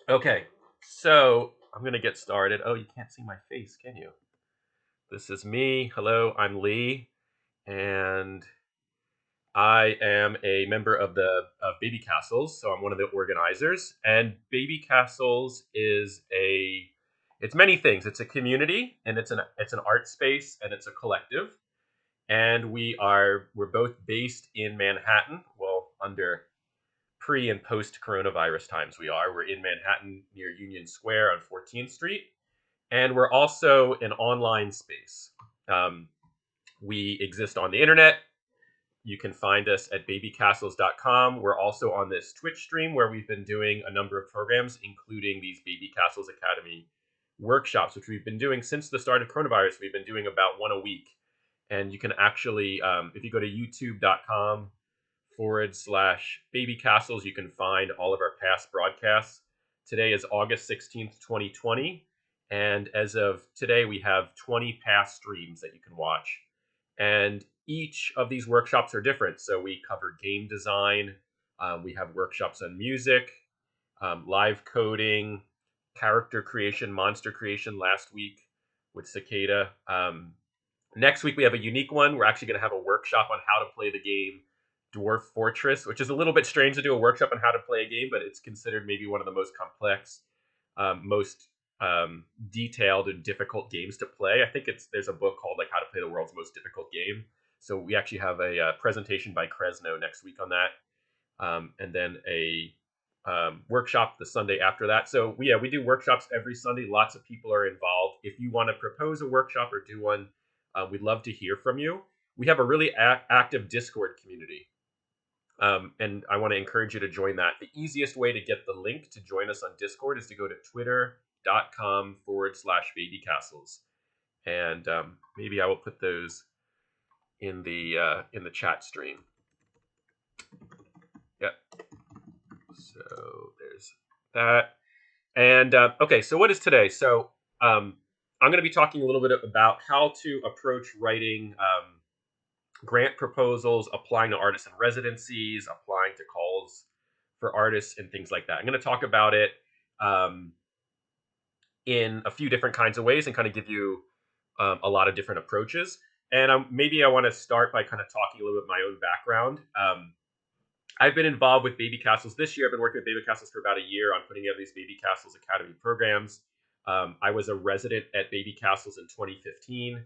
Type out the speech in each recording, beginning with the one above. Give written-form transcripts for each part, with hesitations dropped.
Okay, so I'm gonna get started. Oh, you can't see my face, can you? This is me. Hello, I'm Lee, and I am a member of the of Baby Castles. So I'm one of the organizers. And Baby Castles is it's many things. It's a community, and it's an art space, and it's a collective. And we're both based in Manhattan. Well, under pre and post coronavirus times, we're in Manhattan near Union Square on 14th Street, and we're also an online space. Um, we exist on the internet. You can find us at babycastles.com. We're also on this Twitch stream where we've been doing a number of programs, including these Baby Castles Academy workshops, which we've been doing since the start of coronavirus. We've been doing about one a week. And you can actually, if you go to youtube.com/ Baby Castles, you can find all of our past broadcasts. Today is August 16th, 2020. And as of today, we have 20 past streams that you can watch. And each of these workshops are different. So we cover game design, we have workshops on music, live coding, character creation, monster creation last week with Cicada. Next week, we have a unique one. We're actually going to have a workshop on how to play the game Dwarf Fortress, which is a little bit strange to do a workshop on how to play a game, but it's considered maybe one of the most complex, most detailed and difficult games to play. I think there's a book called like How to Play the World's Most Difficult Game. So we actually have a presentation by Kresno next week on that, and then a workshop the Sunday after that. So we do workshops every Sunday. Lots of people are involved. If you want to propose a workshop or do one, we'd love to hear from you. We have a really active Discord community. And I want to encourage you to join that. The easiest way to get the link to join us on Discord is to go to twitter.com/babycastles. And maybe I will put those in the chat stream. Yep. So there's that. And okay, so what is today? So I'm going to be talking a little bit about how to approach writing grant proposals, applying to artist in residencies, applying to calls for artists, and things like that. I'm going to talk about it um, in a few different kinds of ways and kind of give you a lot of different approaches. And maybe I want to start by kind of talking a little bit my own background. I've been involved with Baby Castles this year. I've been working with Baby Castles for about a year on putting together these Baby Castles Academy programs. I was a resident at Baby Castles in 2015.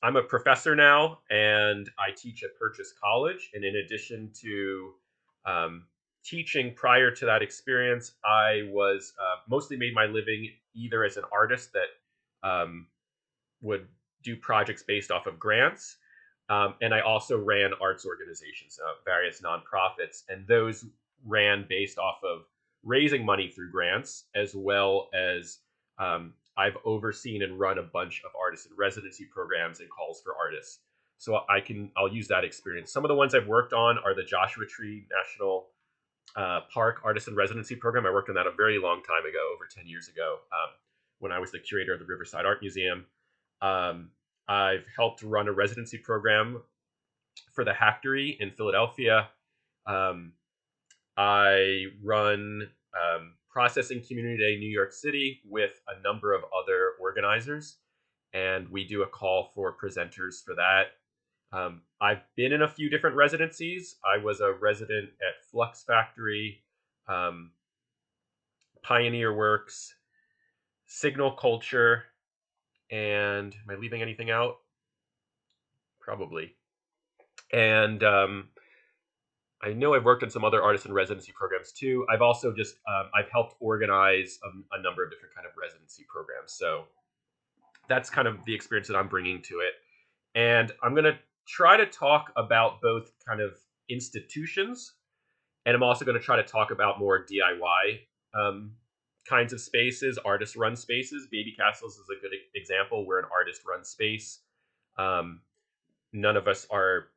I'm a professor now, and I teach at Purchase College. And in addition to teaching prior to that experience, I was mostly made my living either as an artist that would do projects based off of grants. And I also ran arts organizations, various nonprofits, and those ran based off of raising money through grants, as well as I've overseen and run a bunch of artist in residency programs and calls for artists. So I'll use that experience. Some of the ones I've worked on are the Joshua Tree National Park Artist in Residency program. I worked on that a very long time ago, over 10 years ago, when I was the curator of the Riverside Art Museum. I've helped run a residency program for the Hactory in Philadelphia. Um, I run Processing Community Day New York City with a number of other organizers, and we do a call for presenters for that. I've been in a few different residencies. I was a resident at Flux Factory, um, Pioneer Works, Signal Culture, and am I leaving anything out? Probably. And I know I've worked on some other artist in residency programs too. I've also just I've helped organize a number of different kind of residency programs. So that's kind of the experience that I'm bringing to it. And I'm going to try to talk about both kind of institutions, and I'm also going to try to talk about more DIY kinds of spaces, artist-run spaces. Baby Castles is a good example. We're an artist-run space. Um, None of us are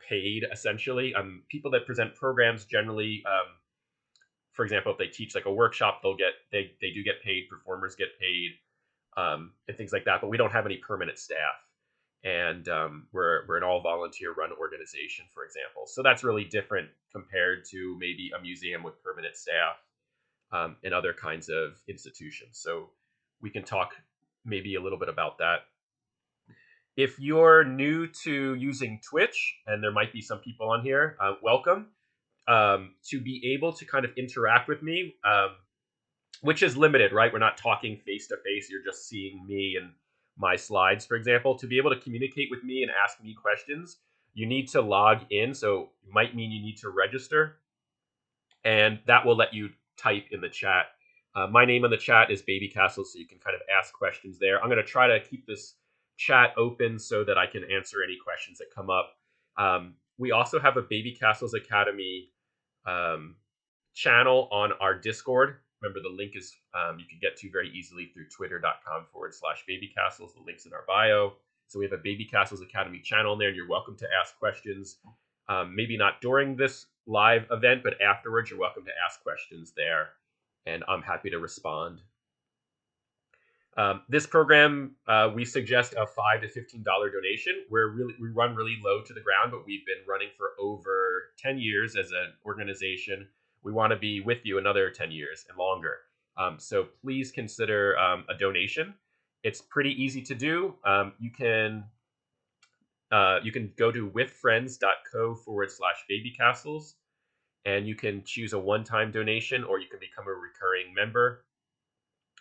paid essentially. People that present programs generally, for example, if they teach like a workshop, they do get paid. Performers get paid, and things like that. But we don't have any permanent staff, and we're an all volunteer run organization, for example. So that's really different compared to maybe a museum with permanent staff. and other kinds of institutions. So we can talk maybe a little bit about that. If you're new to using Twitch, and there might be some people on here, welcome. To be able to kind of interact with me, which is limited, right? We're not talking face to face. You're just seeing me and my slides, for example. To be able to communicate with me and ask me questions, you need to log in. So it might mean you need to register, and that will let you type in the chat. My name in the chat is Babycastles, so you can kind of ask questions there. I'm going to try to keep this chat open so that I can answer any questions that come up. We also have a Babycastles Academy channel on our Discord. Remember, the link is you can get to very easily through twitter.com/babycastles. The link's in our bio. So we have a Babycastles Academy channel in there, and you're welcome to ask questions. Maybe not during this live event, but afterwards, you're welcome to ask questions there, and I'm happy to respond. This program, we suggest a $5 to $15 donation. We run really low to the ground, but we've been running for over 10 years as an organization. We want to be with you another 10 years and longer. So please consider a donation. It's pretty easy to do. You can go to withfriends.co/babycastles, and you can choose a one-time donation, or you can become a recurring member.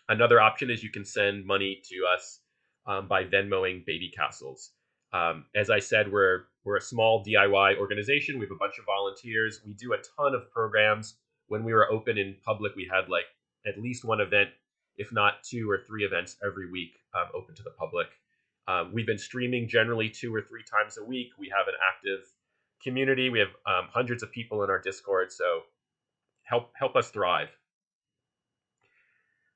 Another option is you can send money to us by Venmoing Babycastles. As I said, we're a small DIY organization. We have a bunch of volunteers. We do a ton of programs. When we were open in public, we had like at least one event, if not 2 or 3 events every week open to the public. We've been streaming generally 2 or 3 times a week. We have an active community. We have hundreds of people in our Discord, so help us thrive.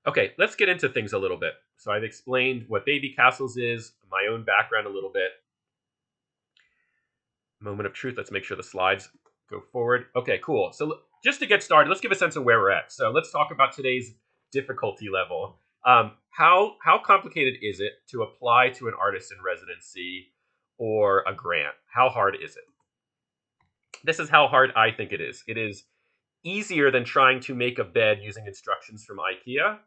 Okay, let's get into things a little bit. So I've explained what Babycastles is, my own background a little bit. Moment of truth. Let's make sure the slides go forward. Okay, cool. So just to get started, let's give a sense of where we're at. So let's talk about today's difficulty level. How complicated is it to apply to an artist-in-residency or a grant? How hard is it? This is how hard I think it is. It is easier than trying to make a bed using instructions from IKEA,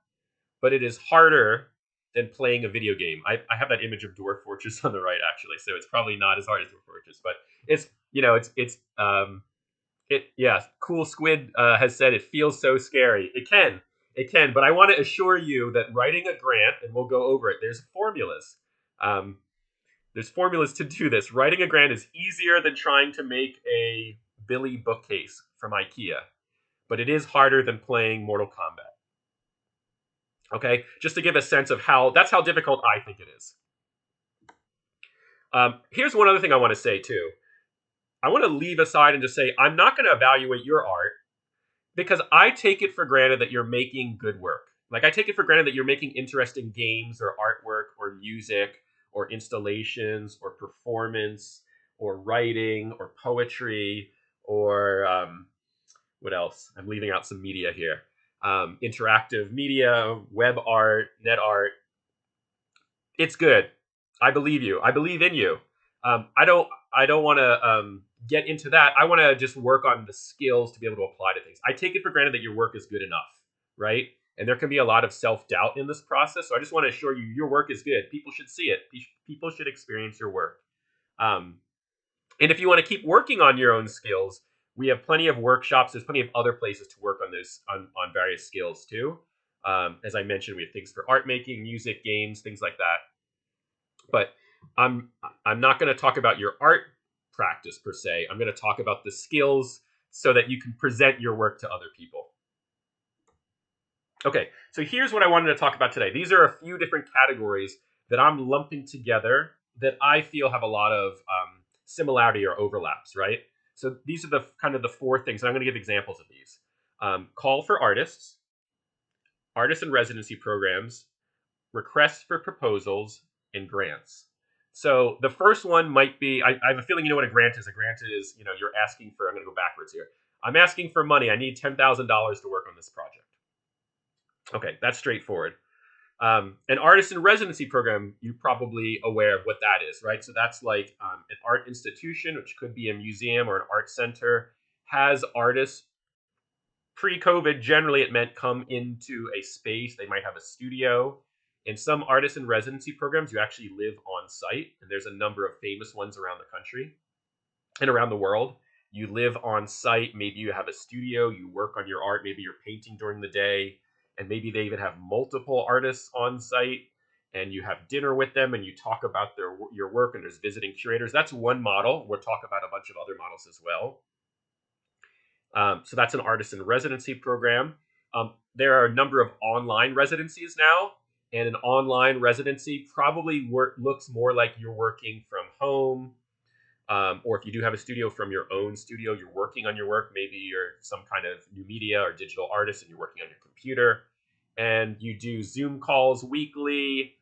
but it is harder than playing a video game. I have that image of Dwarf Fortress on the right, actually, so it's probably not as hard as Dwarf Fortress, but it's Cool Squid has said it feels so scary. It can, but I want to assure you that writing a grant, and we'll go over it. There's formulas. There's formulas to do this. Writing a grant is easier than trying to make a Billy bookcase from IKEA, but it is harder than playing Mortal Kombat. Okay, just to give a sense of that's how difficult I think it is. Here's one other thing I want to say too. I want to leave aside and just say I'm not going to evaluate your art because I take it for granted that you're making good work. Like I take it for granted that you're making interesting games or artwork or music or installations or performance or writing or poetry or what else? I'm leaving out some media here. Interactive media, web art, net art. It's good. I believe you. I believe in you. I don't want to get into that. I want to just work on the skills to be able to apply to things. I take it for granted that your work is good enough, right? And there can be a lot of self-doubt in this process. So I just want to assure you your work is good. People should see it. People should experience your work. And if you want to keep working on your own skills, we have plenty of workshops. There's plenty of other places to work on this on various skills too. As I mentioned, we have things for art making, music, games, things like that. But I'm not going to talk about your art practice per se. I'm going to talk about the skills so that you can present your work to other people. Okay, so here's what I wanted to talk about today. These are a few different categories that I'm lumping together that I feel have a lot of similarity or overlaps, right? So these are the kind of the 4 things, and I'm going to give examples of these. Call for artists, artist-in-residency programs, requests for proposals, and grants. So the first one might be, I have a feeling you know what a grant is. A grant is, you're asking for, I'm going to go backwards here. I'm asking for money. I need $10,000 to work on this project. Okay, that's straightforward. An artist-in-residency program, you're probably aware of what that is, right? So that's like an art institution, which could be a museum or an art center, has artists pre-COVID, generally it meant come into a space. They might have a studio. In some artist in residency programs, you actually live on site, and there's a number of famous ones around the country and around the world. You live on site. Maybe you have a studio. You work on your art. Maybe you're painting during the day, and maybe they even have multiple artists on site. And you have dinner with them, and you talk about your work. And there's visiting curators. That's one model. We'll talk about a bunch of other models as well. So that's an artist in residency program. There are a number of online residencies now, and an online residency probably looks more like you're working from home, or if you do have a studio, from your own studio, you're working on your work. Maybe you're some kind of new media or digital artist, and you're working on your computer, and you do Zoom calls weekly.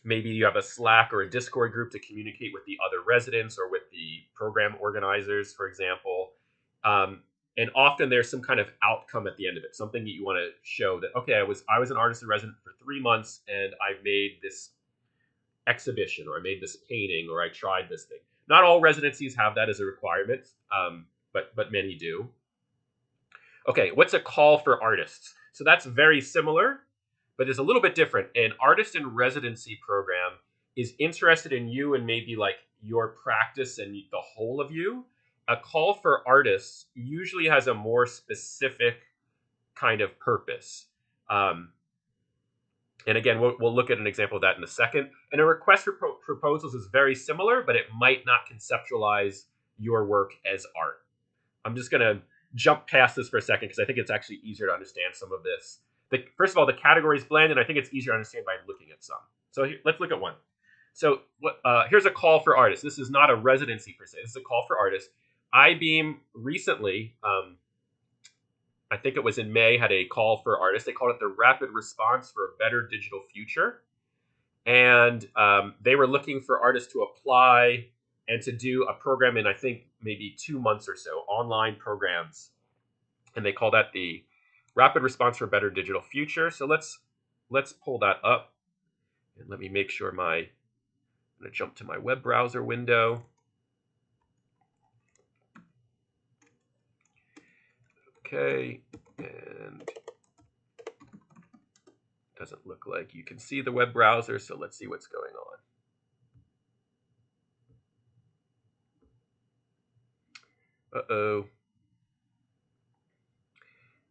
Maybe you have a Slack or a Discord group to communicate with the other residents or with the program organizers, for example. And often there's some kind of outcome at the end of it, something that you want to show that, okay, I was an artist in residence for 3 months, and I made this exhibition, or I made this painting, or I tried this thing. Not all residencies have that as a requirement, but many do. Okay, what's a call for artists? So that's very similar, but it's a little bit different. An artist in residency program is interested in you and maybe like your practice and the whole of you. A call for artists usually has a more specific kind of purpose. And again, we'll look at an example of that in a second. And a request for proposals is very similar, but it might not conceptualize your work as art. I'm just going to jump past this for a second because I think it's actually easier to understand some of this. First of all, the categories blend, and I think it's easier to understand by looking at some. So let's look at one. So here's a call for artists. This is not a residency per se. This is a call for artists. iBeam recently, I think it was in May, had a call for artists. They called it the Rapid Response for a Better Digital Future. And they were looking for artists to apply and to do a program in, I think, maybe 2 months or so, online programs. And they call that the Rapid Response for a Better Digital Future. So let's pull that up. And let me make sure I'm going to jump to my web browser window. Okay, and doesn't look like you can see the web browser, so let's see what's going on. Uh-oh.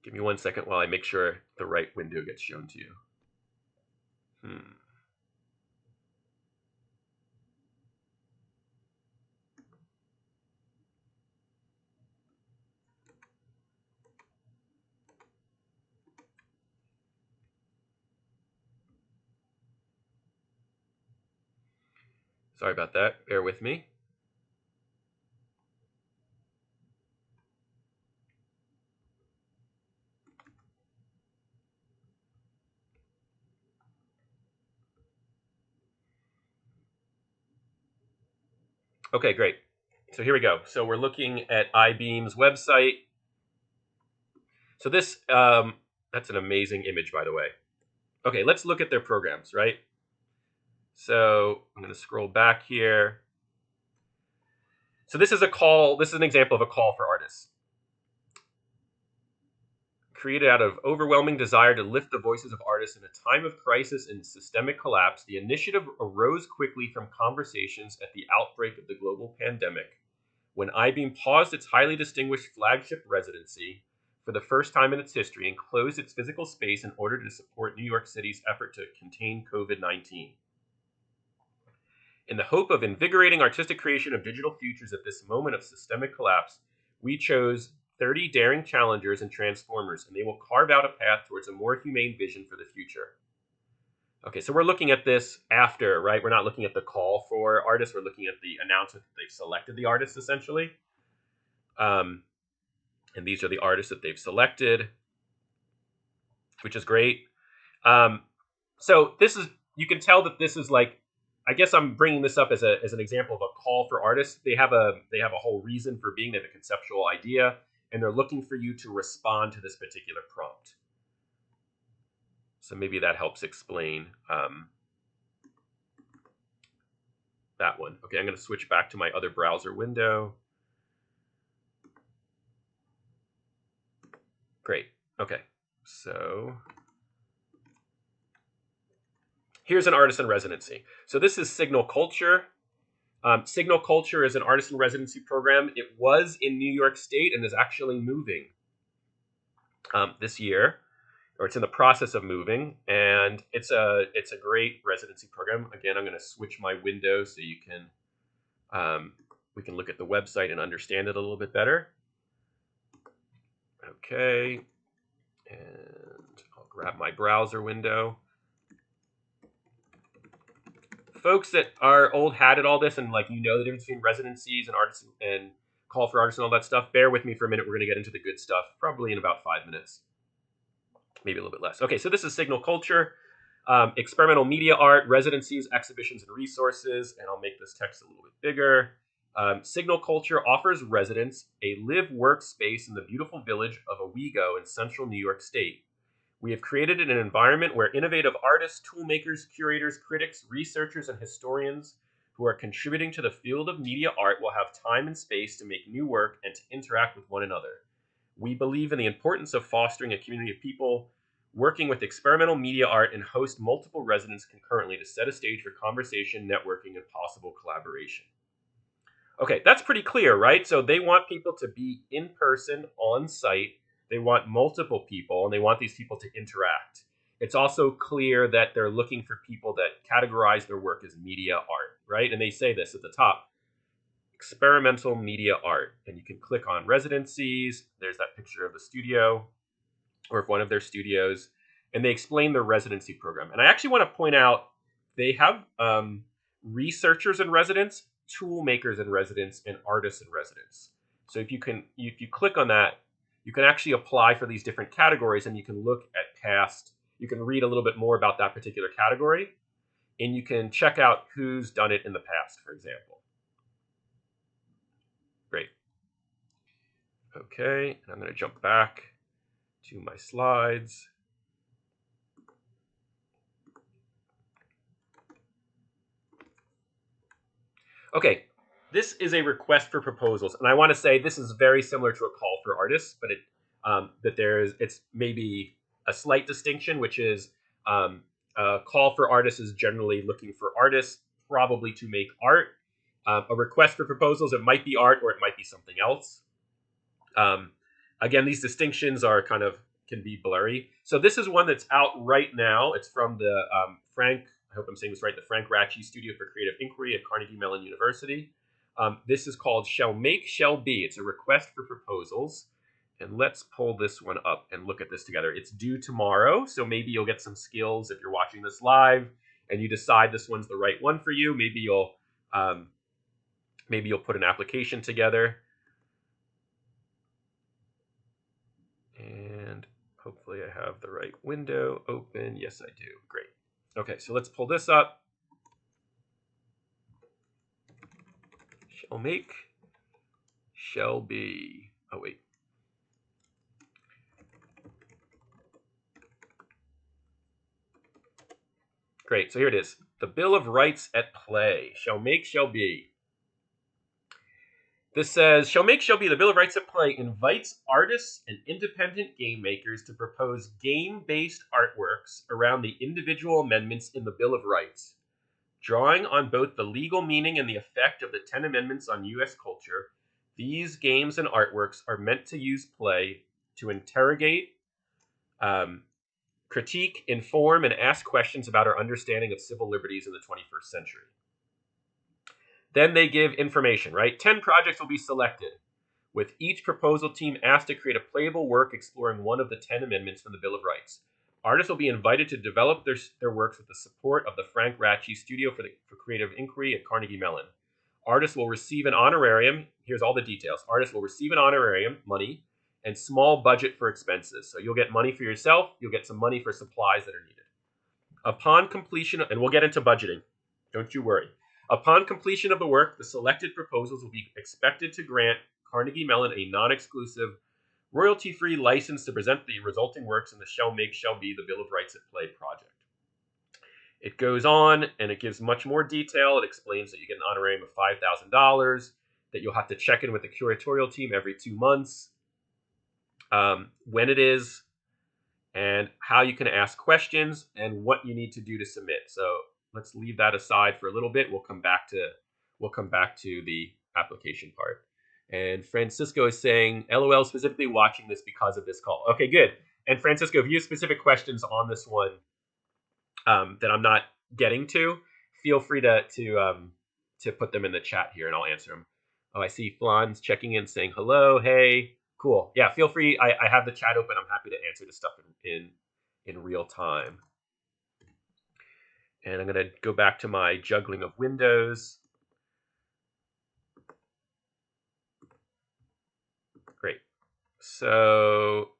Give me 1 second while I make sure the right window gets shown to you. Sorry about that. Bear with me. Okay, great. So here we go. So we're looking at iBeam's website. So this, that's an amazing image, by the way. Okay, let's look at their programs, right? So I'm going to scroll back here. So this is an example of a call for artists. Created out of overwhelming desire to lift the voices of artists in a time of crisis and systemic collapse, the initiative arose quickly from conversations at the outbreak of the global pandemic, when iBeam paused its highly distinguished flagship residency for the first time in its history and closed its physical space in order to support New York City's effort to contain COVID-19. In the hope of invigorating artistic creation of digital futures at this moment of systemic collapse, we chose 30 daring challengers and transformers, and they will carve out a path towards a more humane vision for the future. Okay, so we're looking at this after, right? We're not looking at the call for artists. We're looking at the announcement that they've selected the artists, essentially. And these are the artists that they've selected, which is great. So this is, you can tell that this is like, I guess I'm bringing this up as an example of a call for artists. They have a whole reason for being. They have a conceptual idea, and they're looking for you to respond to this particular prompt. So maybe that helps explain that one. Okay, I'm going to switch back to my other browser window. Great. Okay. So here's an artist in residency. So this is Signal Culture. Signal Culture is an artist in residency program. It was in New York State and is actually moving this year, or it's in the process of moving. And it's a great residency program. Again, I'm going to switch my window so you can we can look at the website and understand it a little bit better. Okay, and I'll grab my browser window. Folks that are old hat at all this and like you know the difference between residencies and artists and call for artists and all that stuff, bear with me for a minute. We're going to get into the good stuff probably in about 5 minutes, maybe a little bit less. Okay, so this is Signal Culture, experimental media art, residencies, exhibitions, and resources. And I'll make this text a little bit bigger. Signal Culture offers residents a live-work space in the beautiful village of Owego in central New York State. We have created an environment where innovative artists, toolmakers, curators, critics, researchers, and historians who are contributing to the field of media art will have time and space to make new work and to interact with one another. We believe in the importance of fostering a community of people working with experimental media art and host multiple residents concurrently to set a stage for conversation, networking, and possible collaboration. Okay, that's pretty clear, right? So they want people to be in person, on site. They want multiple people, and they want these people to interact. It's also clear that they're looking for people that categorize their work as media art, right? And they say this at the top, experimental media art. And you can click on residencies. There's that picture of the studio or of one of their studios. And they explain their residency program. And I actually want to point out they have researchers in residence, tool makers in residence, and artists in residence. So if you click on that, you can actually apply for these different categories, and you can look at past. You can read a little bit more about that particular category, and you can check out who's done it in the past, for example. Great. Okay, and I'm going to jump back to my slides. Okay, this is a request for proposals, and I want to say this is very similar to a call for artists, but it's maybe a slight distinction, which is a call for artists is generally looking for artists, probably to make art. A request for proposals, it might be art or it might be something else. Again, these distinctions are can be blurry. So this is one that's out right now. It's from the I hope I'm saying this right, the Frank Ratchey Studio for Creative Inquiry at Carnegie Mellon University. This is called Shall Make, Shall Be. It's a request for proposals. And let's pull this one up and look at this together. It's due tomorrow, so maybe you'll get some skills if you're watching this live and you decide this one's the right one for you. Maybe you'll put an application together. And hopefully I have the right window open. Yes, I do. Great. Okay, so let's pull this up. Shall make, shall be. Oh, wait. Great, so here it is. The Bill of Rights at play. Shall make, shall be. This says, shall make, shall be. The Bill of Rights at play invites artists and independent game makers to propose game-based artworks around the individual amendments in the Bill of Rights. Drawing on both the legal meaning and the effect of the 10 Amendments on U.S. culture, these games and artworks are meant to use play to interrogate, critique, inform, and ask questions about our understanding of civil liberties in the 21st century. Then they give information, right? 10 projects will be selected, with each proposal team asked to create a playable work exploring one of the 10 amendments from the Bill of Rights. Artists will be invited to develop their works with the support of the Frank Ratchey Studio for Creative Inquiry at Carnegie Mellon. Artists will receive an honorarium. Here's all the details. Artists will receive an honorarium, money, and small budget for expenses. So you'll get money for yourself. You'll get some money for supplies that are needed. Upon completion, and we'll get into budgeting. Don't you worry. Upon completion of the work, the selected proposals will be expected to grant Carnegie Mellon a non-exclusive, royalty-free license to present the resulting works in the Shall Make, Shall Be, the Bill of Rights at Play project. It goes on, and it gives much more detail. It explains that you get an honorarium of $5,000, that you'll have to check in with the curatorial team every 2 months. when it is, and how you can ask questions, and what you need to do to submit. So let's leave that aside for a little bit. We'll come back to the application part. And Francisco is saying, LOL, specifically watching this because of this call. Okay, good. And Francisco, if you have specific questions on this one that I'm not getting to, feel free to put them in the chat here, and I'll answer them. Oh, I see Flan's checking in, saying hello, hey, cool. Yeah, feel free. I have the chat open. I'm happy to answer this stuff in real time. And I'm going to go back to my juggling of windows. Great. So,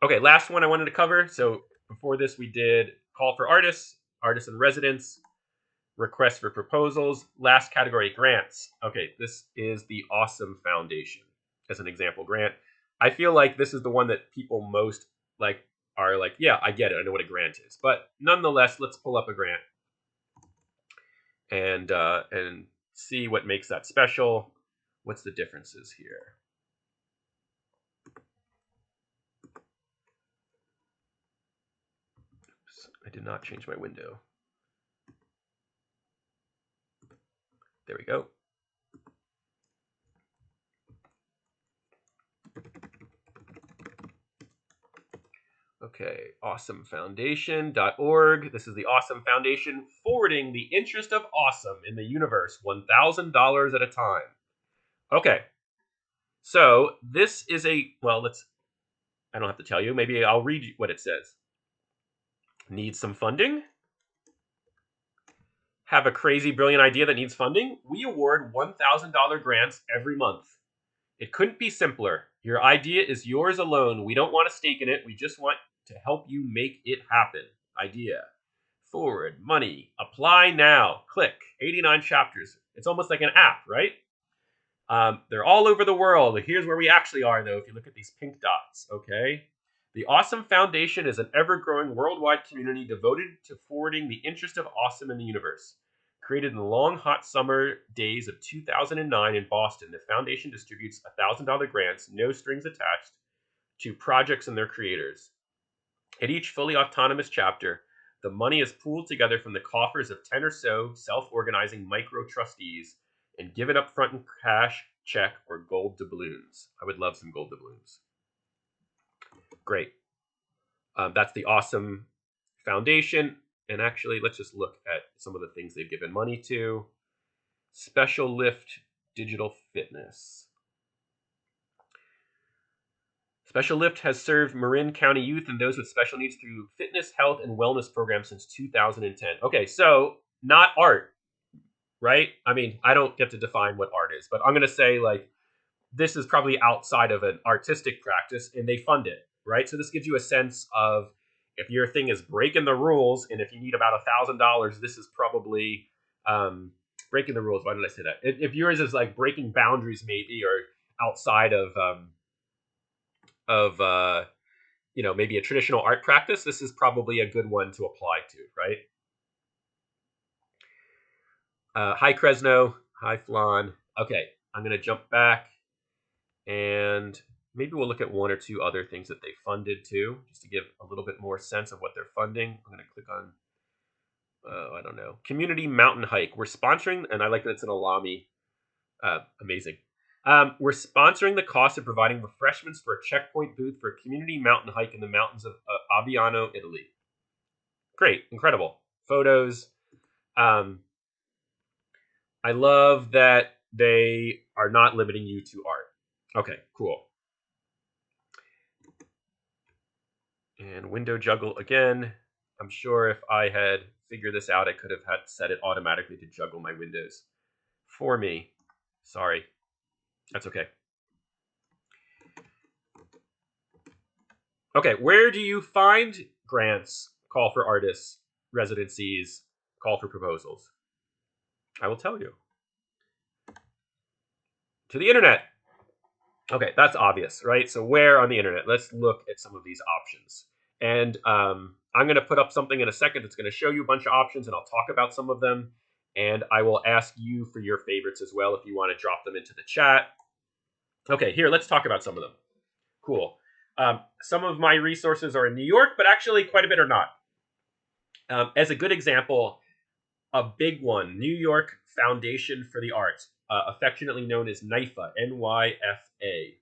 okay, last one I wanted to cover. So before this, we did call for artists, artists in residence, requests for proposals, last category, grants. Okay, this is the Awesome Foundation as an example grant. I feel like this is the one that people most are like, yeah, I get it. I know what a grant is. But nonetheless, let's pull up a grant and see what makes that special. What's the differences here? Oops, I did not change my window. There we go. Okay, awesomefoundation.org. This is the Awesome Foundation forwarding the interest of awesome in the universe, $1,000 at a time. Okay, so this is I don't have to tell you. Maybe I'll read you what it says. Need some funding? Have a crazy, brilliant idea that needs funding? We award $1,000 grants every month. It couldn't be simpler. Your idea is yours alone. We don't want a stake in it. We just want to help you make it happen. Idea. Forward. Money. Apply now. Click. 89 chapters. It's almost like an app, right? They're all over the world. Here's where we actually are, though, if you look at these pink dots, okay? The Awesome Foundation is an ever-growing worldwide community devoted to forwarding the interest of awesome in the universe. Created in the long, hot summer days of 2009 in Boston, the foundation distributes $1,000 grants, no strings attached, to projects and their creators. At each fully autonomous chapter, the money is pooled together from the coffers of 10 or so self-organizing micro-trustees and given up front in cash, check, or gold doubloons. I would love some gold doubloons. Great. That's the Awesome Foundation. And actually, let's just look at some of the things they've given money to. Special Lift Digital Fitness. Special Lift has served Marin County youth and those with special needs through fitness, health, and wellness programs since 2010. Okay, so not art, right? I mean, I don't get to define what art is, but I'm going to say this is probably outside of an artistic practice, and they fund it, right? So this gives you a sense of if your thing is breaking the rules, and if you need about $1,000, this is probably breaking the rules. Why did I say that? If yours is like breaking boundaries, maybe, or outside of maybe a traditional art practice, this is probably a good one to apply to, right? Hi, Cresno. Hi, Flan. Okay, I'm going to jump back, and maybe we'll look at one or two other things that they funded too, just to give a little bit more sense of what they're funding. I'm going to click on, I don't know, Community Mountain Hike. We're sponsoring, and I like that it's an Alami. Amazing. We're sponsoring the cost of providing refreshments for a checkpoint booth for a community mountain hike in the mountains of Aviano, Italy. Great, incredible. Photos. I love that they are not limiting you to art. Okay, cool. And window juggle again. I'm sure if I had figured this out, I could have had set it automatically to juggle my windows for me. Sorry. That's okay. Okay, where do you find grants, call for artists, residencies, call for proposals? I will tell you. To the internet. Okay, that's obvious, right? So where on the internet? Let's look at some of these options. And I'm going to put up something in a second that's going to show you a bunch of options, and I'll talk about some of them. And I will ask you for your favorites as well if you want to drop them into the chat. Okay, here, let's talk about some of them. Cool. Some of my resources are in New York, but actually quite a bit are not. As a good example, a big one, New York Foundation for the Arts, affectionately known as NYFA, NYFA.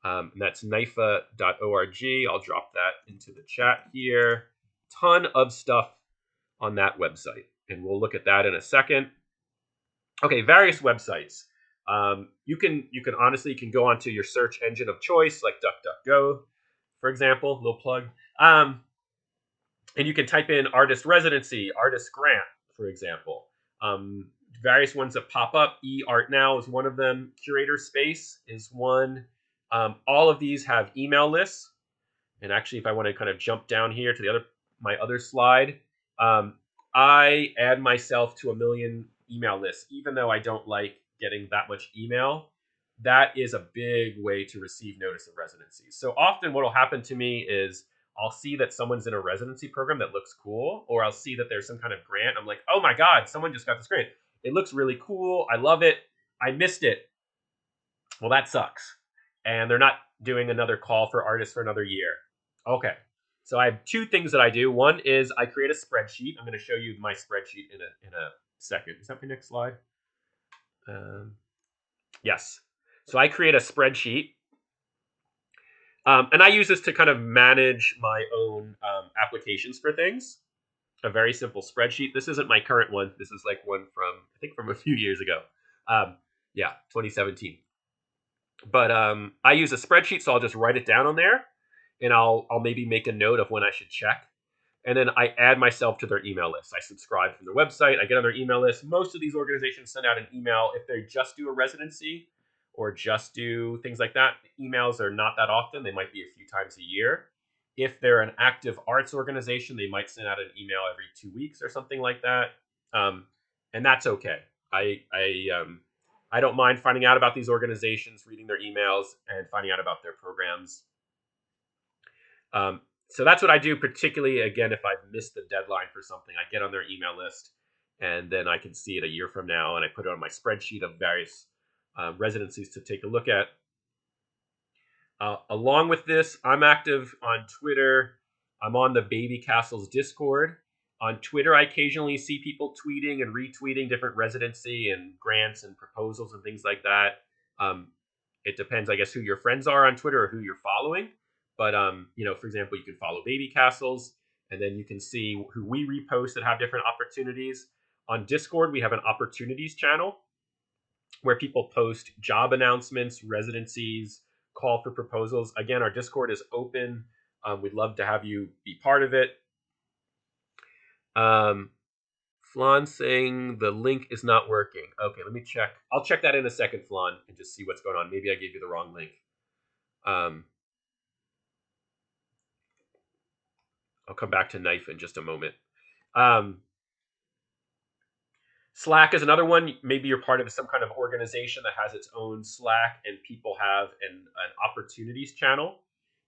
And that's nyfa.org. I'll drop that into the chat here. Ton of stuff on that website, and we'll look at that in a second. Okay, various websites. You can honestly go onto your search engine of choice, like DuckDuckGo, for example. Little plug. Um, and you can type in artist residency, artist grant, for example. Um, Various ones that pop up. eArt Now is one of them. Curator Space is one. All of these have email lists. And actually, if I want to kind of jump down here to the other my other slide, um, I add myself to a million email lists, even though I don't like getting that much email. That is a big way to receive notice of residencies. So often, what will happen to me is I'll see that someone's in a residency program that looks cool, or I'll see that there's some kind of grant. I'm like, oh my God, someone just got this grant. It looks really cool. I love it. I missed it. Well, that sucks. And they're not doing another call for artists for another year. Okay. So I have two things that I do. One is I create a spreadsheet. I'm going to show you my spreadsheet in a second. Is that my next slide? Um, yes. So I create a spreadsheet, and I use this to kind of manage my own applications for things. A very simple spreadsheet. This isn't my current one. This is like one from I think from a few years ago. Yeah, 2017. But I use a spreadsheet, so I'll just write it down on there, and I'll maybe make a note of when I should check, and then I add myself to their email list. I subscribe from their website. I get on their email list. Most of these organizations send out an email if they just do a residency or just do things like that. Emails are not that often. They might be a few times a year. If they're an active arts organization, they might send out an email every 2 weeks or something like that, and that's okay. I don't mind finding out about these organizations, reading their emails, and finding out about their programs. So that's what I do, particularly, again, if I've missed the deadline for something. I get on their email list, and then I can see it a year from now, and I put it on my spreadsheet of various residencies to take a look at. Along with this, I'm active on Twitter. I'm on the Babycastles Discord. On Twitter, I occasionally see people tweeting and retweeting different residency and grants and proposals and things like that. It depends, I guess, who your friends are on Twitter or who you're following. But for example, you can follow Baby Castles, and then you can see who we repost that have different opportunities. On Discord, we have an opportunities channel where people post job announcements, residencies, call for proposals. Again, our Discord is open. We'd love to have you be part of it. Flan saying the link is not working. Okay, let me check. I'll check that in a second, Flan, and just see what's going on. Maybe I gave you the wrong link. I'll come back to knife in just a moment. Slack is another one. Maybe you're part of some kind of organization that has its own Slack, and people have an opportunities channel.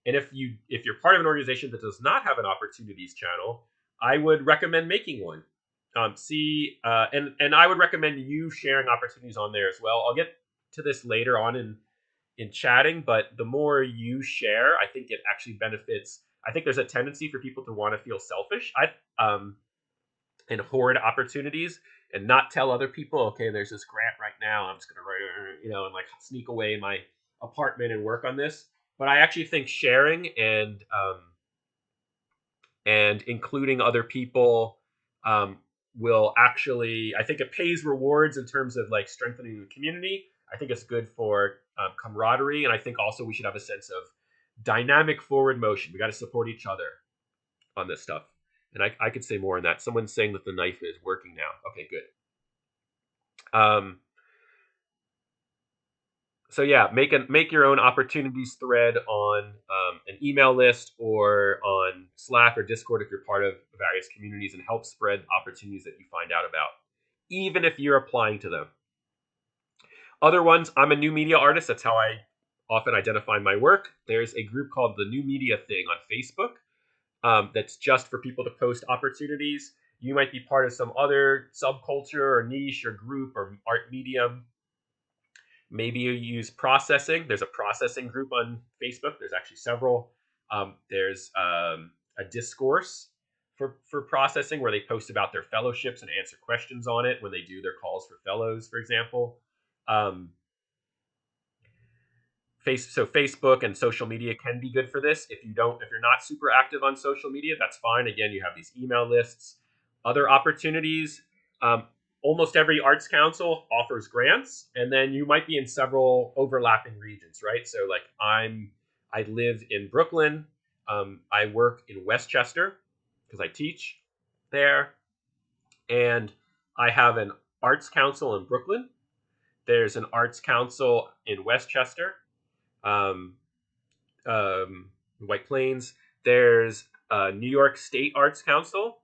And if you're part of an organization that does not have an opportunities channel, I would recommend making one. And I would recommend you sharing opportunities on there as well. I'll get to this later on in chatting, but the more you share, I think it actually benefits. I think there's a tendency for people to want to feel selfish. And hoard opportunities and not tell other people, okay, there's this grant right now. I'm just going to write, and like sneak away in my apartment and work on this. But I actually think sharing and including other people will actually, I think it pays rewards in terms of like strengthening the community. I think it's good for camaraderie. And I think also we should have a sense of dynamic forward motion. We got to support each other on this stuff. And I could say more on that. Someone's saying that the knife is working now. Okay, good. So yeah, make your own opportunities thread on an email list or on Slack or Discord if you're part of various communities, and help spread opportunities that you find out about, even if you're applying to them. Other ones, I'm a new media artist. That's how I often identify my work. There's a group called the New Media Thing on Facebook. That's just for people to post opportunities. You might be part of some other subculture or niche or group or art medium, Maybe you use processing. There's a processing group on Facebook. There's actually several. There's a discourse for processing where they post about their fellowships and answer questions on it when they do their calls for fellows, for example. Um, so Facebook and social media can be good for this. If you're not super active on social media, that's fine. Again, you have these email lists. Other opportunities. Almost every arts council offers grants, and then you might be in several overlapping regions, right? So like I live in Brooklyn. I work in Westchester because I teach there, and I have an arts council in Brooklyn. There's an arts council in Westchester, um, White Plains. There's New York State Arts Council,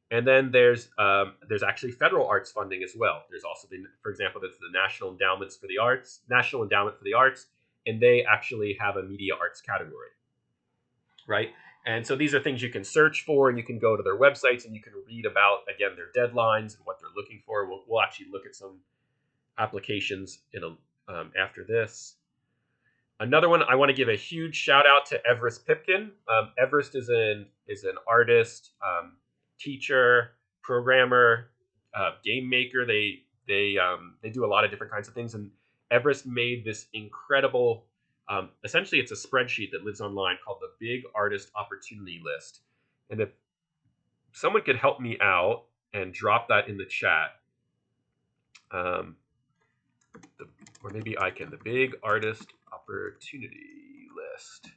and then there's actually federal arts funding as well. There's also for example, there's the National Endowment for the Arts, and they actually have a media arts category, right? And so these are things you can search for, and you can go to their websites and you can read about again their deadlines and what they're looking for. We'll actually look at some applications after this. Another one, I want to give a huge shout out to Everest Pipkin. Everest is an artist, teacher, programmer, game maker. They do a lot of different kinds of things, and Everest made this incredible. Essentially, it's a spreadsheet that lives online called the Big Artist Opportunity List. And if someone could help me out and drop that in the chat, or maybe I can. The Big Artist Opportunity List.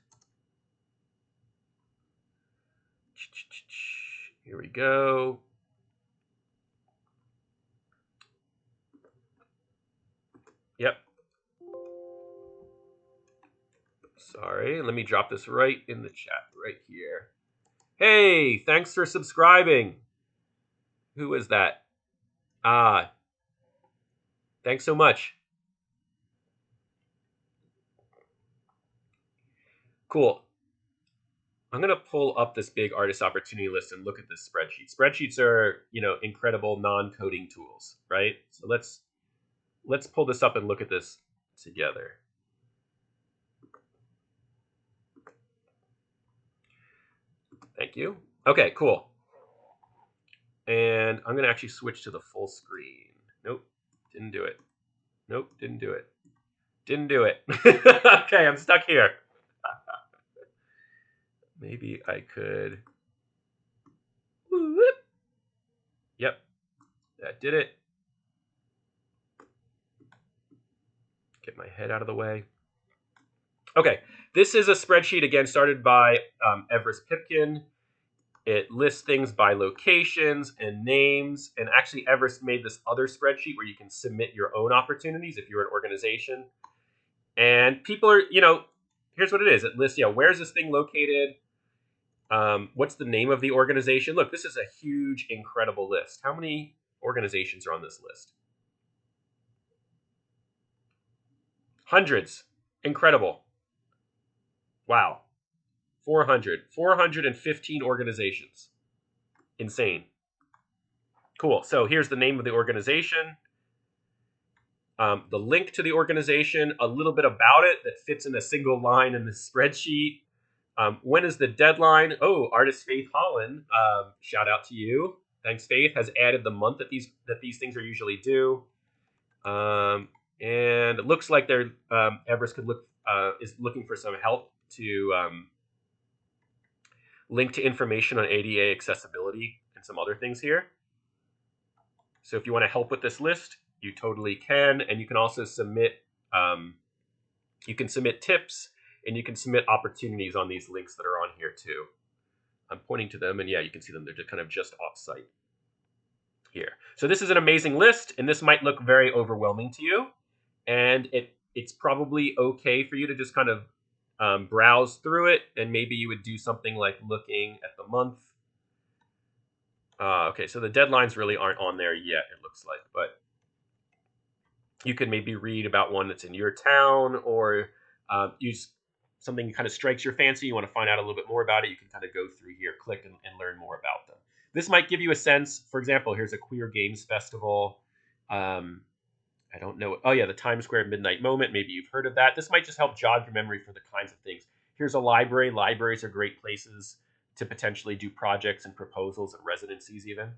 Here we go. Yep. Sorry, let me drop this right in the chat right here. Hey, thanks for subscribing. Who is that? Thanks so much. Cool. I'm going to pull up this Big Artist Opportunity List and look at this spreadsheet. Spreadsheets are, incredible non-coding tools, right? So let's pull this up and look at this together. Thank you. Okay, cool. And I'm going to actually switch to the full screen. Nope, didn't do it. Nope, didn't do it. Didn't do it. Okay, I'm stuck here. Maybe I could. Whoop. Yep, that did it. Get my head out of the way. Okay, this is a spreadsheet, again, started by Everest Pipkin. It lists things by locations and names. And actually, Everest made this other spreadsheet where you can submit your own opportunities if you're an organization. And people are, here's what it is. It lists, where's this thing located? What's the name of the organization? Look, this is a huge, incredible list. How many organizations are on this list? Hundreds. Incredible. Wow. 415 organizations. Insane. Cool. So here's the name of the organization, the link to the organization, a little bit about it that fits in a single line in the spreadsheet. When is the deadline? Oh, artist Faith Holland, shout out to you. Thanks, Faith, has added the month that these things are usually due. And it looks like they're Everest is looking for some help to link to information on ADA accessibility and some other things here. So if you want to help with this list, you totally can. And you can also submit, tips, and you can submit opportunities on these links that are on here too. I'm pointing to them, and yeah, you can see them. They're just off-site here. So this is an amazing list, and this might look very overwhelming to you. And it's probably okay for you to just kind of browse through it, and maybe you would do something like looking at the month. Okay, so the deadlines really aren't on there yet, it looks like, but you could maybe read about one that's in your town, or use something that kind of strikes your fancy. You want to find out a little bit more about it. You can kind of go through here, click, and learn more about them. This might give you a sense. For example, here's a queer games festival, and I don't know. Oh yeah, the Times Square Midnight Moment. Maybe you've heard of that. This might just help jog your memory for the kinds of things. Here's a library. Libraries are great places to potentially do projects and proposals and residencies even.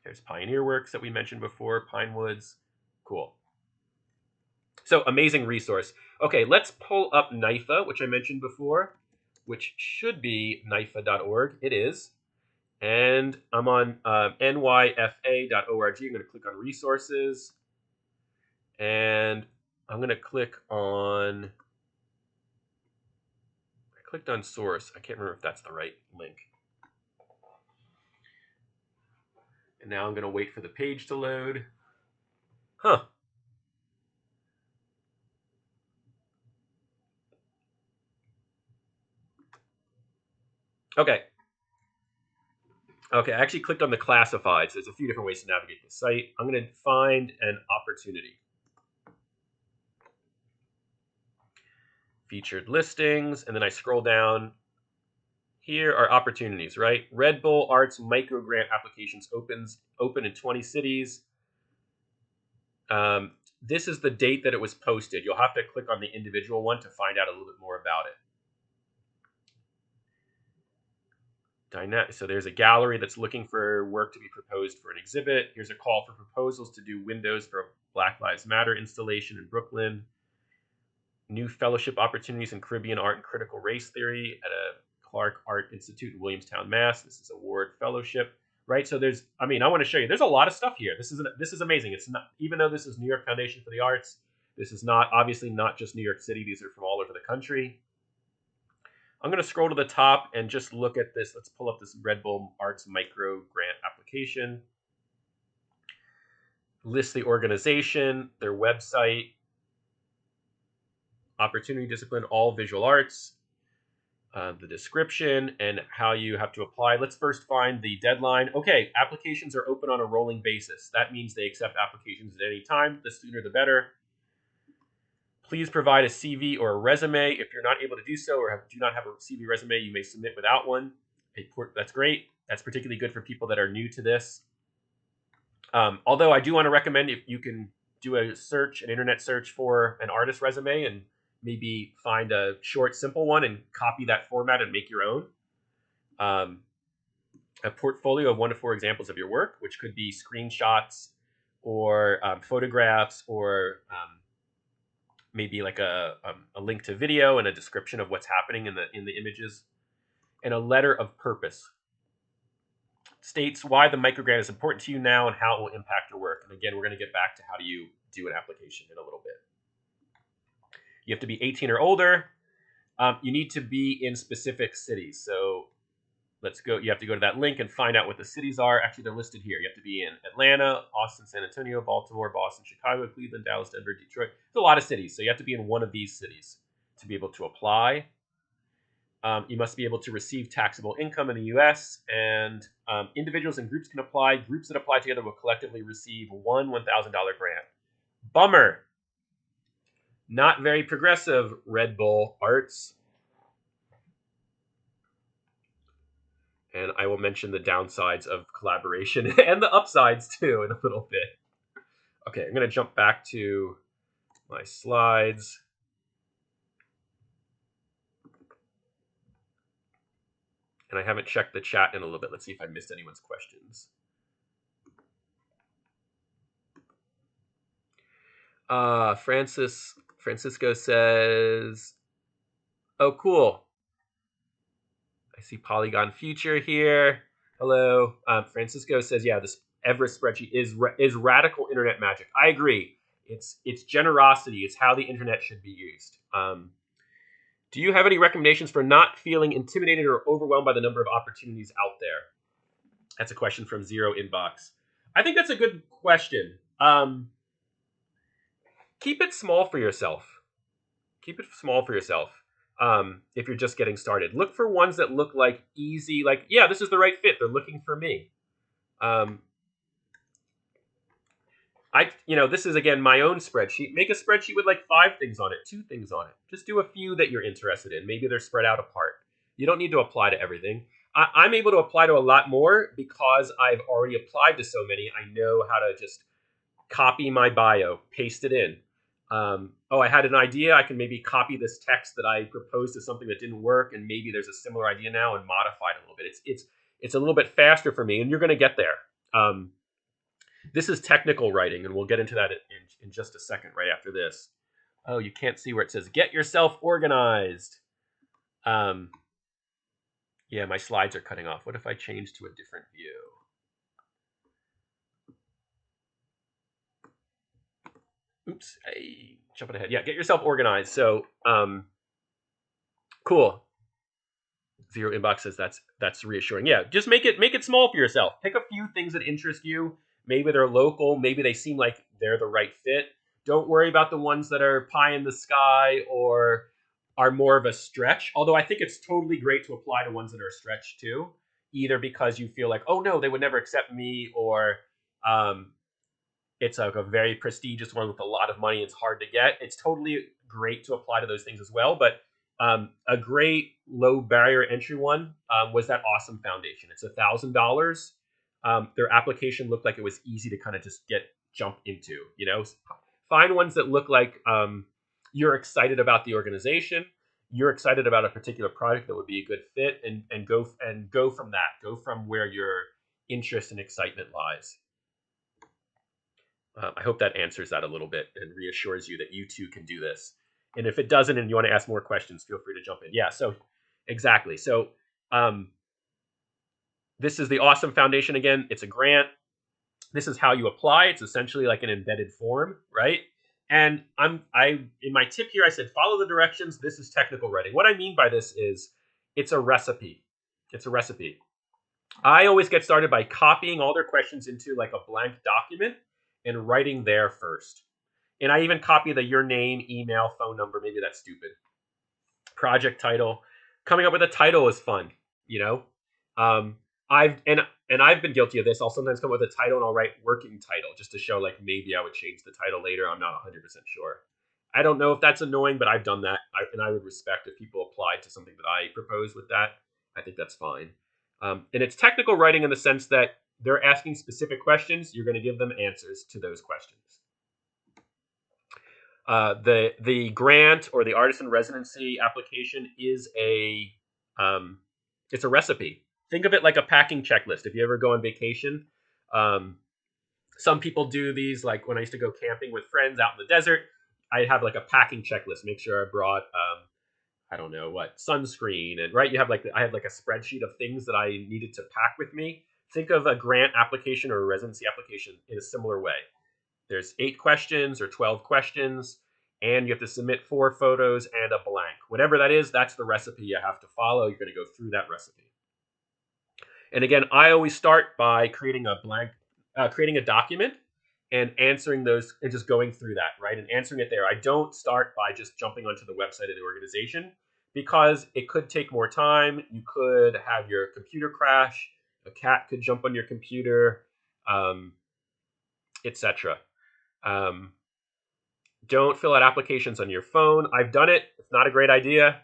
There's Pioneer Works that we mentioned before, Pine Woods. Cool. So amazing resource. Okay, let's pull up NYFA, which I mentioned before, which should be nyfa.org. It is. And I'm on nyfa.org. I'm going to click on resources. And I'm going to click on... I clicked on source. I can't remember if that's the right link. And now I'm going to wait for the page to load. Huh. Okay. Okay, I actually clicked on the classified, so there's a few different ways to navigate the site. I'm going to find an opportunity. Featured listings, and then I scroll down. Here are opportunities, right? Red Bull Arts micro grant applications open in 20 cities. This is the date that it was posted. You'll have to click on the individual one to find out a little bit more about it. So there's a gallery that's looking for work to be proposed for an exhibit. Here's a call for proposals to do windows for a Black Lives Matter installation in Brooklyn. New fellowship opportunities in Caribbean art and critical race theory at a Clark Art Institute in Williamstown, Mass. This is award fellowship, right? So there's, I want to show you, there's a lot of stuff here. This is amazing. It's not, even though this is New York Foundation for the Arts, this is not, obviously not just New York City. These are from all over the country. I'm going to scroll to the top and just look at this. Let's pull up this Red Bull Arts micro grant application. List the organization, their website, opportunity discipline, all visual arts, the description, and how you have to apply. Let's first find the deadline. Okay, applications are open on a rolling basis. That means they accept applications at any time. The sooner the better. Please provide a CV or a resume. If you're not able to do so or do not have a CV resume, you may submit without one. That's great. That's particularly good for people that are new to this. Although I do want to recommend if you can do an internet search for an artist resume and maybe find a short, simple one and copy that format and make your own. A portfolio of 1 to 4 examples of your work, which could be screenshots or photographs or maybe like a link to video and a description of what's happening in the images, and a letter of purpose. States why the microgrant is important to you now and how it will impact your work. And again, we're going to get back to how do you do an application in a little bit. You have to be 18 or older. You need to be in specific cities. So let's go. You have to go to that link and find out what the cities are. Actually, they're listed here. You have to be in Atlanta, Austin, San Antonio, Baltimore, Boston, Chicago, Cleveland, Dallas, Denver, Detroit. There's a lot of cities. So you have to be in one of these cities to be able to apply. You must be able to receive taxable income in the U.S. and individuals and groups can apply. Groups that apply together will collectively receive one $1,000 grant. Bummer. Not very progressive, Red Bull Arts. And I will mention the downsides of collaboration and the upsides too in a little bit. Okay, I'm going to jump back to my slides. And I haven't checked the chat in a little bit. Let's see if I missed anyone's questions. Francisco says, oh, cool. I see Polygon Future here. Hello. Francisco says, yeah, this Everest spreadsheet is radical internet magic. I agree. It's generosity. It's how the internet should be used. Do you have any recommendations for not feeling intimidated or overwhelmed by the number of opportunities out there? That's a question from Zero Inbox. I think that's a good question. Keep it small for yourself. Keep it small for yourself. If you're just getting started, look for ones that look like easy, like, yeah, this is the right fit. They're looking for me. This is, again, my own spreadsheet. Make a spreadsheet with like 5 things on it, 2 things on it. Just do a few that you're interested in. Maybe they're spread out apart. You don't need to apply to everything. I'm able to apply to a lot more because I've already applied to so many. I know how to just copy my bio, paste it in. Oh, I had an idea. I can maybe copy this text that I proposed to something that didn't work, and maybe there's a similar idea now and modify it a little bit. It's a little bit faster for me, and you're going to get there. This is technical writing, and we'll get into that in just a second, right after this. Oh, you can't see where it says "Get yourself organized." Yeah, my slides are cutting off. What if I change to a different view? Oops, hey, jumping ahead. Yeah, get yourself organized. So, cool. Zero inbox says that's reassuring. Yeah, just make it small for yourself. Pick a few things that interest you. Maybe they're local. Maybe they seem like they're the right fit. Don't worry about the ones that are pie in the sky or are more of a stretch. Although I think it's totally great to apply to ones that are a stretch too, either because you feel like, oh no, they would never accept me, or it's like a very prestigious one with a lot of money. It's hard to get. It's totally great to apply to those things as well. But a great low barrier entry one was that Awesome Foundation. It's $1,000. Their application looked like it was easy to kind of just jump into. You know, find ones that look like you're excited about the organization, you're excited about a particular project that would be a good fit, and go from that. Go from where your interest and excitement lies. I hope that answers that a little bit and reassures you that you too can do this. And if it doesn't and you want to ask more questions, feel free to jump in. Yeah, so exactly. So this is the Awesome Foundation again. It's a grant. This is how you apply. It's essentially like an embedded form, right? And in my tip here, I said follow the directions. This is technical writing. What I mean by this is it's a recipe. It's a recipe. I always get started by copying all their questions into like a blank document and writing there first. And I even copy your name, email, phone number. Maybe that's stupid. Project title. Coming up with a title is fun, you know. I've been guilty of this. I'll sometimes come up with a title and I'll write working title just to show like maybe I would change the title later. I'm not 100% sure. I don't know if that's annoying, but I've done that, and I would respect if people applied to something that I propose with that. I think that's fine. And it's technical writing in the sense that they're asking specific questions. You're going to give them answers to those questions. The grant or the artist-in-residency application is it's a recipe. Think of it like a packing checklist. If you ever go on vacation, some people do these. Like when I used to go camping with friends out in the desert, I have like a packing checklist. Make sure I brought I don't know what, sunscreen, and right, I had like a spreadsheet of things that I needed to pack with me. Think of a grant application or a residency application in a similar way. There's 8 questions or 12 questions, and you have to submit 4 photos and a blank. Whatever that is, that's the recipe you have to follow. You're going to go through that recipe. And again, I always start by creating a document and answering those and just going through that, right? And answering it there. I don't start by just jumping onto the website of the organization because it could take more time. You could have your computer crash. A cat could jump on your computer, etc. Don't fill out applications on your phone. I've done it. It's not a great idea.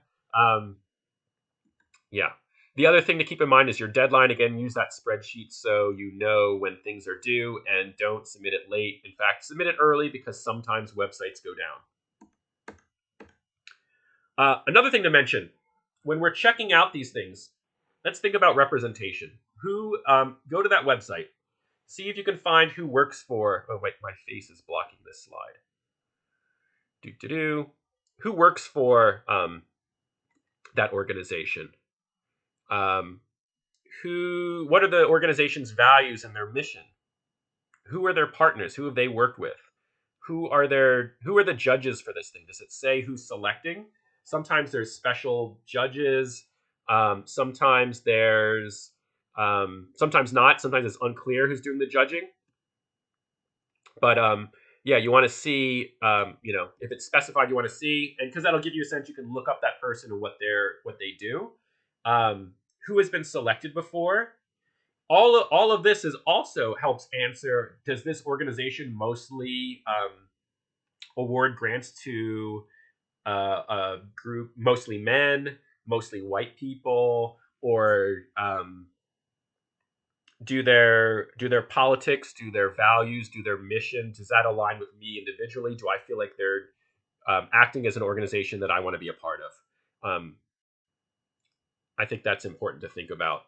Yeah. The other thing to keep in mind is your deadline. Again, use that spreadsheet so you know when things are due, and don't submit it late. In fact, submit it early because sometimes websites go down. Another thing to mention, when we're checking out these things, let's think about representation. Go to that website. See if you can find who works for. Oh wait, my face is blocking this slide. Who works for that organization? What are the organization's values and their mission? Who are their partners? Who have they worked with? Who are the judges for this thing? Does it say who's selecting? Sometimes there's special judges. Sometimes there's sometimes not. Sometimes it's unclear who's doing the judging. But yeah, you want to see, if it's specified, you want to see, and because that'll give you a sense, you can look up that person and what they do. Who has been selected before? All of this is also helps answer: does this organization mostly award grants to a group, mostly men, mostly white people, or Do their politics, do their values, do their mission, does that align with me individually? Do I feel like they're acting as an organization that I want to be a part of? I think that's important to think about.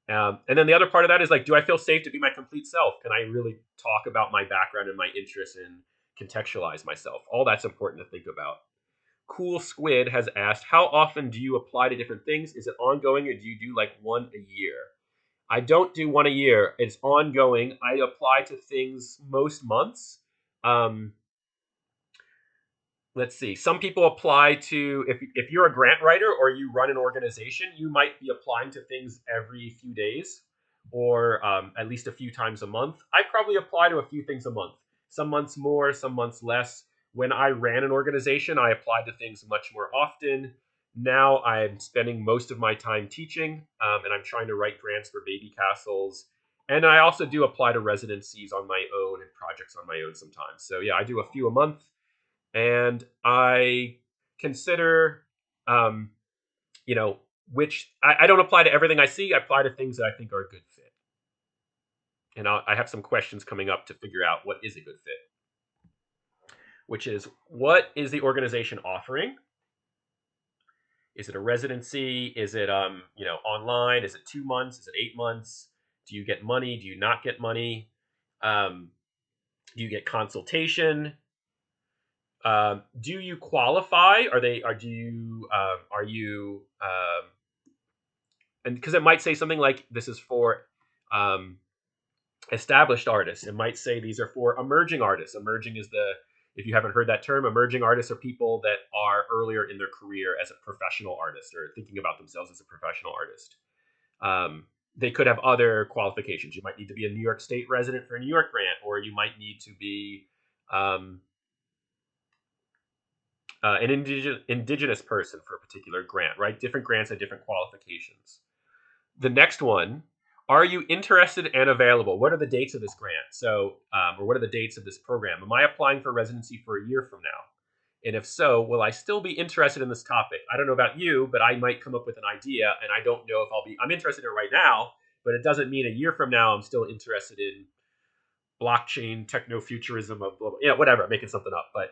And then the other part of that is like, do I feel safe to be my complete self? Can I really talk about my background and my interests and contextualize myself? All that's important to think about. Cool Squid has asked, how often do you apply to different things? Is it ongoing or do you do like one a year? I don't do one a year. It's ongoing. I apply to things most months. Um, let's see. Some people apply to, if you're a grant writer or you run an organization, you might be applying to things every few days or at least a few times a month. I probably apply to a few things a month. Some months more, some months less. When I ran an organization, I applied to things much more often. Now I'm spending most of my time teaching, and I'm trying to write grants for baby castles. And I also do apply to residencies on my own and projects on my own sometimes. So yeah, I do a few a month, and I consider, um, you know, which I don't apply to everything I see. I apply to things that I think are a good fit. And I have some questions coming up to figure out what is a good fit, which is, what is the organization offering? Is it a residency? Is it online? Is it 2 months? Is it 8 months? Do you get money? Do you not get money? Um, do you get consultation? Do you qualify? Are you and because it might say something like this is for um, established artists. It might say these are for emerging artists. Emerging is the, if you haven't heard that term, emerging artists are people that are earlier in their career as a professional artist or thinking about themselves as a professional artist. They could have other qualifications. You might need to be a New York State resident for a New York grant, or you might need to be um, an indigenous person for a particular grant, right? Different grants have different qualifications. The next one, are you interested and available? What are the dates of this grant? So, or what are the dates of this program? Am I applying for residency for a year from now? And if so, will I still be interested in this topic? I don't know about you, but I might come up with an idea and I don't know if I'm interested in it right now, but it doesn't mean a year from now I'm still interested in blockchain, techno-futurism of blah, blah, whatever, making something up. But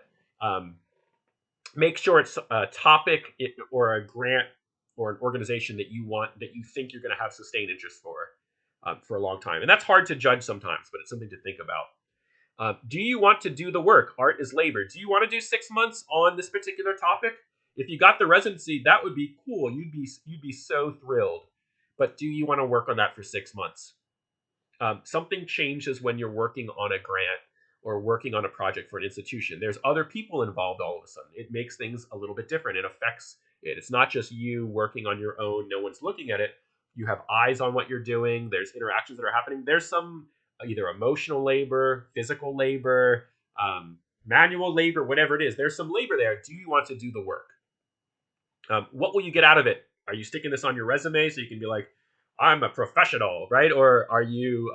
make sure it's a topic or a grant or an organization that you want, that you think you're going to have sustained interest for a long time. And that's hard to judge sometimes, but it's something to think about. Do you want to do the work? Art is labor. Do you want to do 6 months on this particular topic? If you got the residency, that would be cool. You'd be so thrilled. But do you want to work on that for 6 months? Something changes when you're working on a grant or working on a project for an institution. There's other people involved all of a sudden. It makes things a little bit different. It affects it. It's not just you working on your own. No one's looking at it. You have eyes on what you're doing. There's interactions that are happening. There's some either emotional labor, physical labor, manual labor, whatever it is. There's some labor there. Do you want to do the work? What will you get out of it? Are you sticking this on your resume so you can be like, I'm a professional, right? Or are you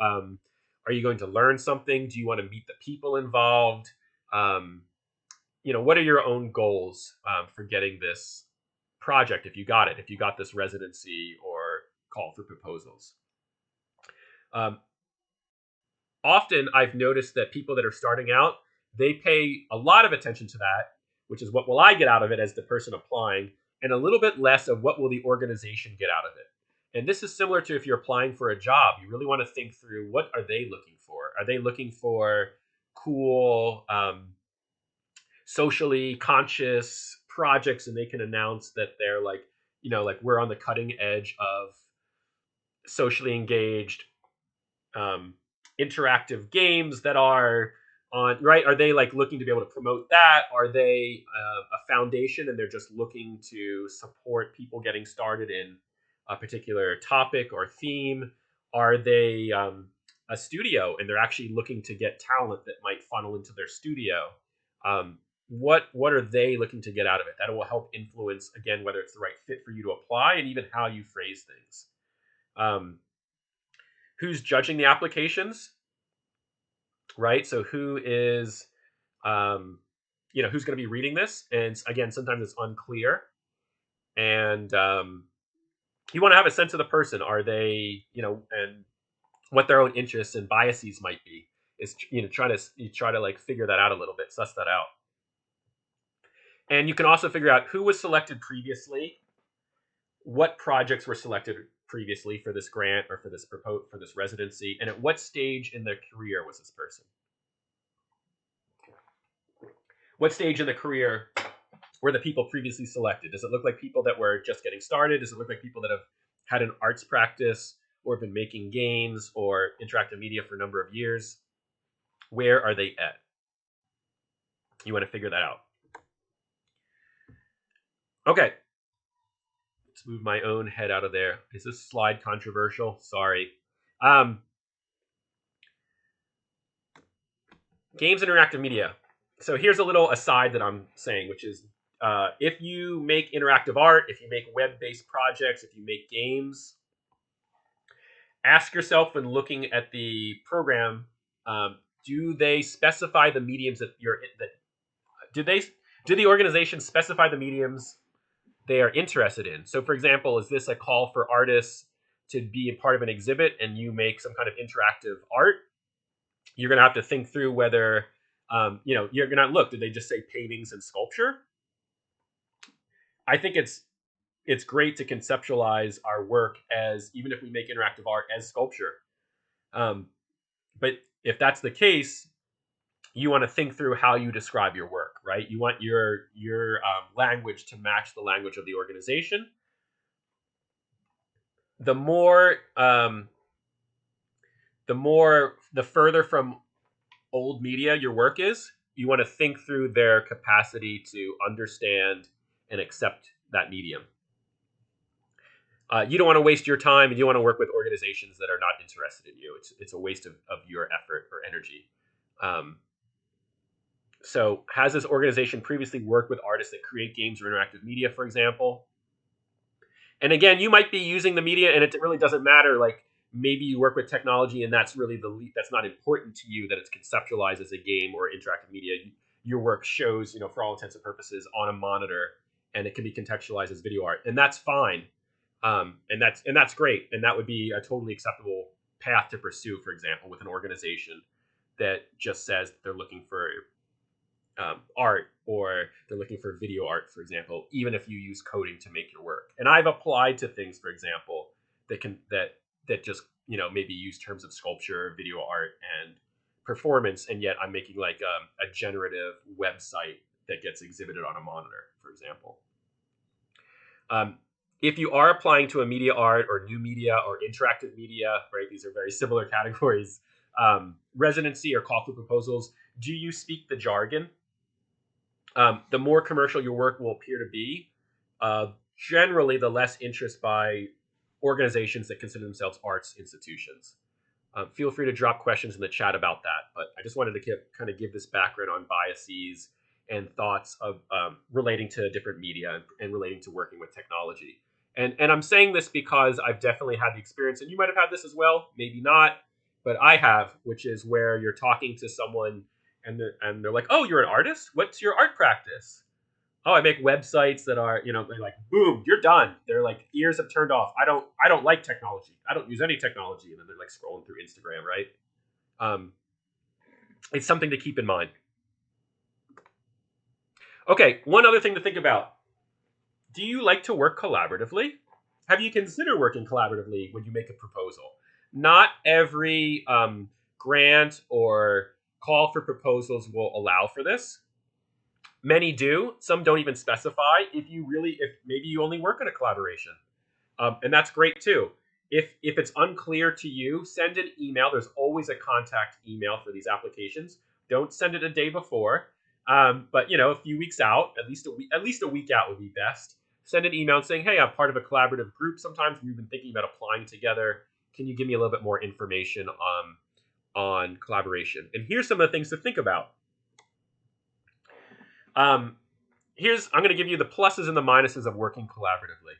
going to learn something? Do you want to meet the people involved? What are your own goals for getting this project if you got it, if you got this residency or call for proposals? Um, Often I've noticed that people that are starting out, they pay a lot of attention to that, which is what will I get out of it as the person applying, and a little bit less of what will the organization get out of it. And this is similar to if you're applying for a job. You really want to think through, what are they looking for? Are they looking for cool, socially conscious projects, and they can announce that they're like, like we're on the cutting edge of socially engaged interactive games that are on, right? Are they like looking to be able to promote that? Are they a foundation and they're just looking to support people getting started in a particular topic or theme? Are they a studio and they're actually looking to get talent that might funnel into their studio? What are they looking to get out of it? That will help influence, again, whether it's the right fit for you to apply and even how you phrase things. Who's judging the applications, right? So who is, who's going to be reading this? And again, sometimes it's unclear. And you want to have a sense of the person. Are they, and what their own interests and biases might be. Is try to like figure that out a little bit, suss that out. And you can also figure out who was selected previously, what projects were selected previously for this grant or for this residency, and at what stage in their career was this person. What stage in the career were the people previously selected? Does it look like people that were just getting started? Does it look like people that have had an arts practice or been making games or interactive media for a number of years? Where are they at? You want to figure that out. Okay. Let's move my own head out of there. Is this slide controversial? Sorry. Games and interactive media. So here's a little aside that I'm saying, which is if you make interactive art, if you make web-based projects, if you make games, ask yourself when looking at the program, do they specify the mediums that you're that do the organization specify the mediums they are interested in? So for example, is this a call for artists to be a part of an exhibit and you make some kind of interactive art? You're going to have to think through whether you're going to look, did they just say paintings and sculpture? I think it's great to conceptualize our work as, even if we make interactive art, as sculpture. But if that's the case, you want to think through how you describe your work, right? You want your language to match the language of the organization. The further from old media your work is, you want to think through their capacity to understand and accept that medium. You don't want to waste your time, and you want to work with organizations that are not interested in you. It's a waste of your effort or energy. So has this organization previously worked with artists that create games or interactive media, for example? And again, you might be using the media and it really doesn't matter. Like maybe you work with technology and that's really that's not important to you, that it's conceptualized as a game or interactive media. Your work shows, for all intents and purposes on a monitor, and it can be contextualized as video art, and that's fine. And that's great. And that would be a totally acceptable path to pursue, for example, with an organization that just says they're looking for art, or they're looking for video art, for example, even if you use coding to make your work. And I've applied to things, for example, that just maybe use terms of sculpture, video art, and performance, and yet I'm making like a generative website that gets exhibited on a monitor, for example. If you are applying to a media art or new media or interactive media, right, these are very similar categories, residency or call for proposals, do you speak the jargon? The more commercial your work will appear to be, generally the less interest by organizations that consider themselves arts institutions. Feel free to drop questions in the chat about that, but I just wanted to kind of give this background on biases and thoughts of relating to different media and relating to working with technology. And I'm saying this because I've definitely had the experience, and you might have had this as well, maybe not, but I have, which is where you're talking to someone and they're like, "Oh, you're an artist? What's your art practice?" "Oh, I make websites that are, they're like, boom, you're done." They're like, ears have turned off. I don't like technology. I don't use any technology. And then they're like scrolling through Instagram, right? It's something to keep in mind. Okay, one other thing to think about. Do you like to work collaboratively? Have you considered working collaboratively when you make a proposal? Not every grant or call for proposals will allow for this. Many do. Some don't even specify. If maybe you only work in a collaboration, and that's great too. If it's unclear to you, send an email. There's always a contact email for these applications. Don't send it a day before, but a few weeks out, at least a week out would be best. Send an email saying, "Hey, I'm part of a collaborative group. Sometimes we've been thinking about applying together. Can you give me a little bit more information on collaboration?" And here's some of the things to think about. I'm going to give you the pluses and the minuses of working collaboratively.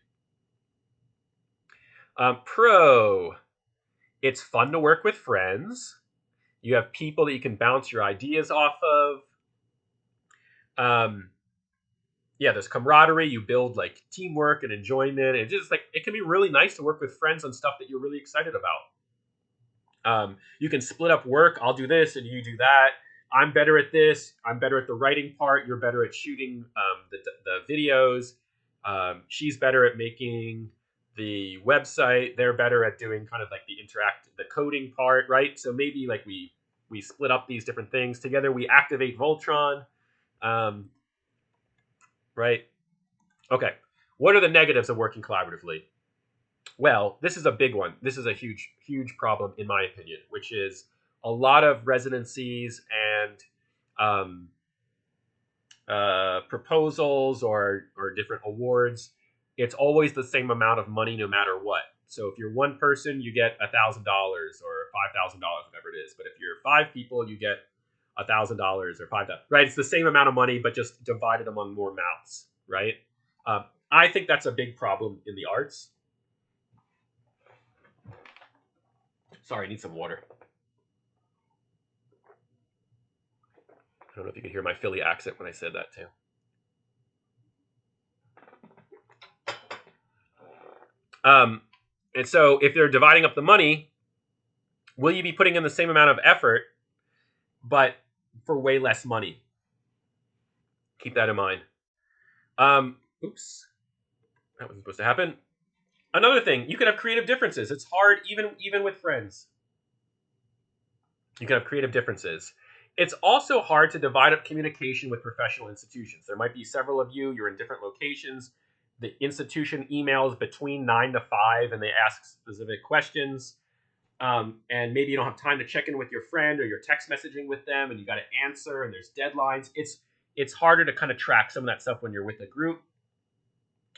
Pro, it's fun to work with friends. You have people that you can bounce your ideas off of. There's camaraderie. You build like teamwork and enjoyment. And just like, it can be really nice to work with friends on stuff that you're really excited about. You can split up work. I'll do this and you do that. I'm better at this. I'm better at the writing part. You're better at shooting the videos. She's better at making the website. They're better at doing kind of like the coding part, right? So maybe like we split up these different things together. We activate Voltron, right? Okay. What are the negatives of working collaboratively? Well, this is a big one. This is a huge, huge problem in my opinion, which is a lot of residencies and um, proposals or different awards. It's always the same amount of money no matter what. So if you're one person, you get $1,000 or $5,000, whatever it is. But if you're five people, you get $1,000 or $5,000. Right? It's the same amount of money, but just divided among more mouths. Right? I think that's a big problem in the arts. Sorry, I need some water. I don't know if you can hear my Philly accent when I said that too. And so if they're dividing up the money, will you be putting in the same amount of effort, but for way less money? Keep that in mind. Oops. That wasn't supposed to happen. Another thing, you can have creative differences. It's hard even with friends. You can have creative differences. It's also hard to divide up communication with professional institutions. There might be several of you, you're in different locations. The institution emails between 9 to 5 and they ask specific questions. And maybe you don't have time to check in with your friend or you're text messaging with them and you got to answer and there's deadlines. It's harder to kind of track some of that stuff when you're with a group.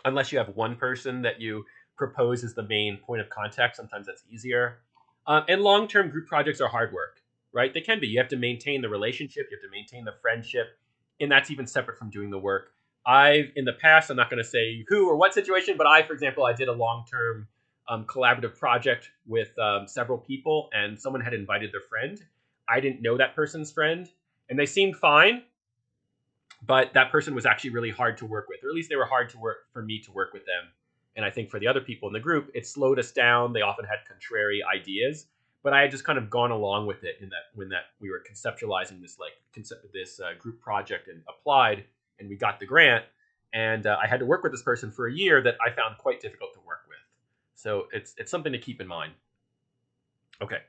Unless you have one person that you propose as the main point of contact, sometimes that's easier. And long-term group projects are hard work, right? They can be. You have to maintain the relationship, you have to maintain the friendship, and that's even separate from doing the work. In the past, I'm not going to say who or what situation, but for example, I did a long-term collaborative project with several people, and someone had invited their friend. I didn't know that person's friend, and they seemed fine, but that person was actually really hard to work with, or at least they were hard to work for me to work with them. And I think for the other people in the group, it slowed us down. They often had contrary ideas, but I had just kind of gone along with it in that when we were conceptualizing this group project and applied, and we got the grant. And I had to work with this person for a year that I found quite difficult to work with. So it's something to keep in mind. Okay.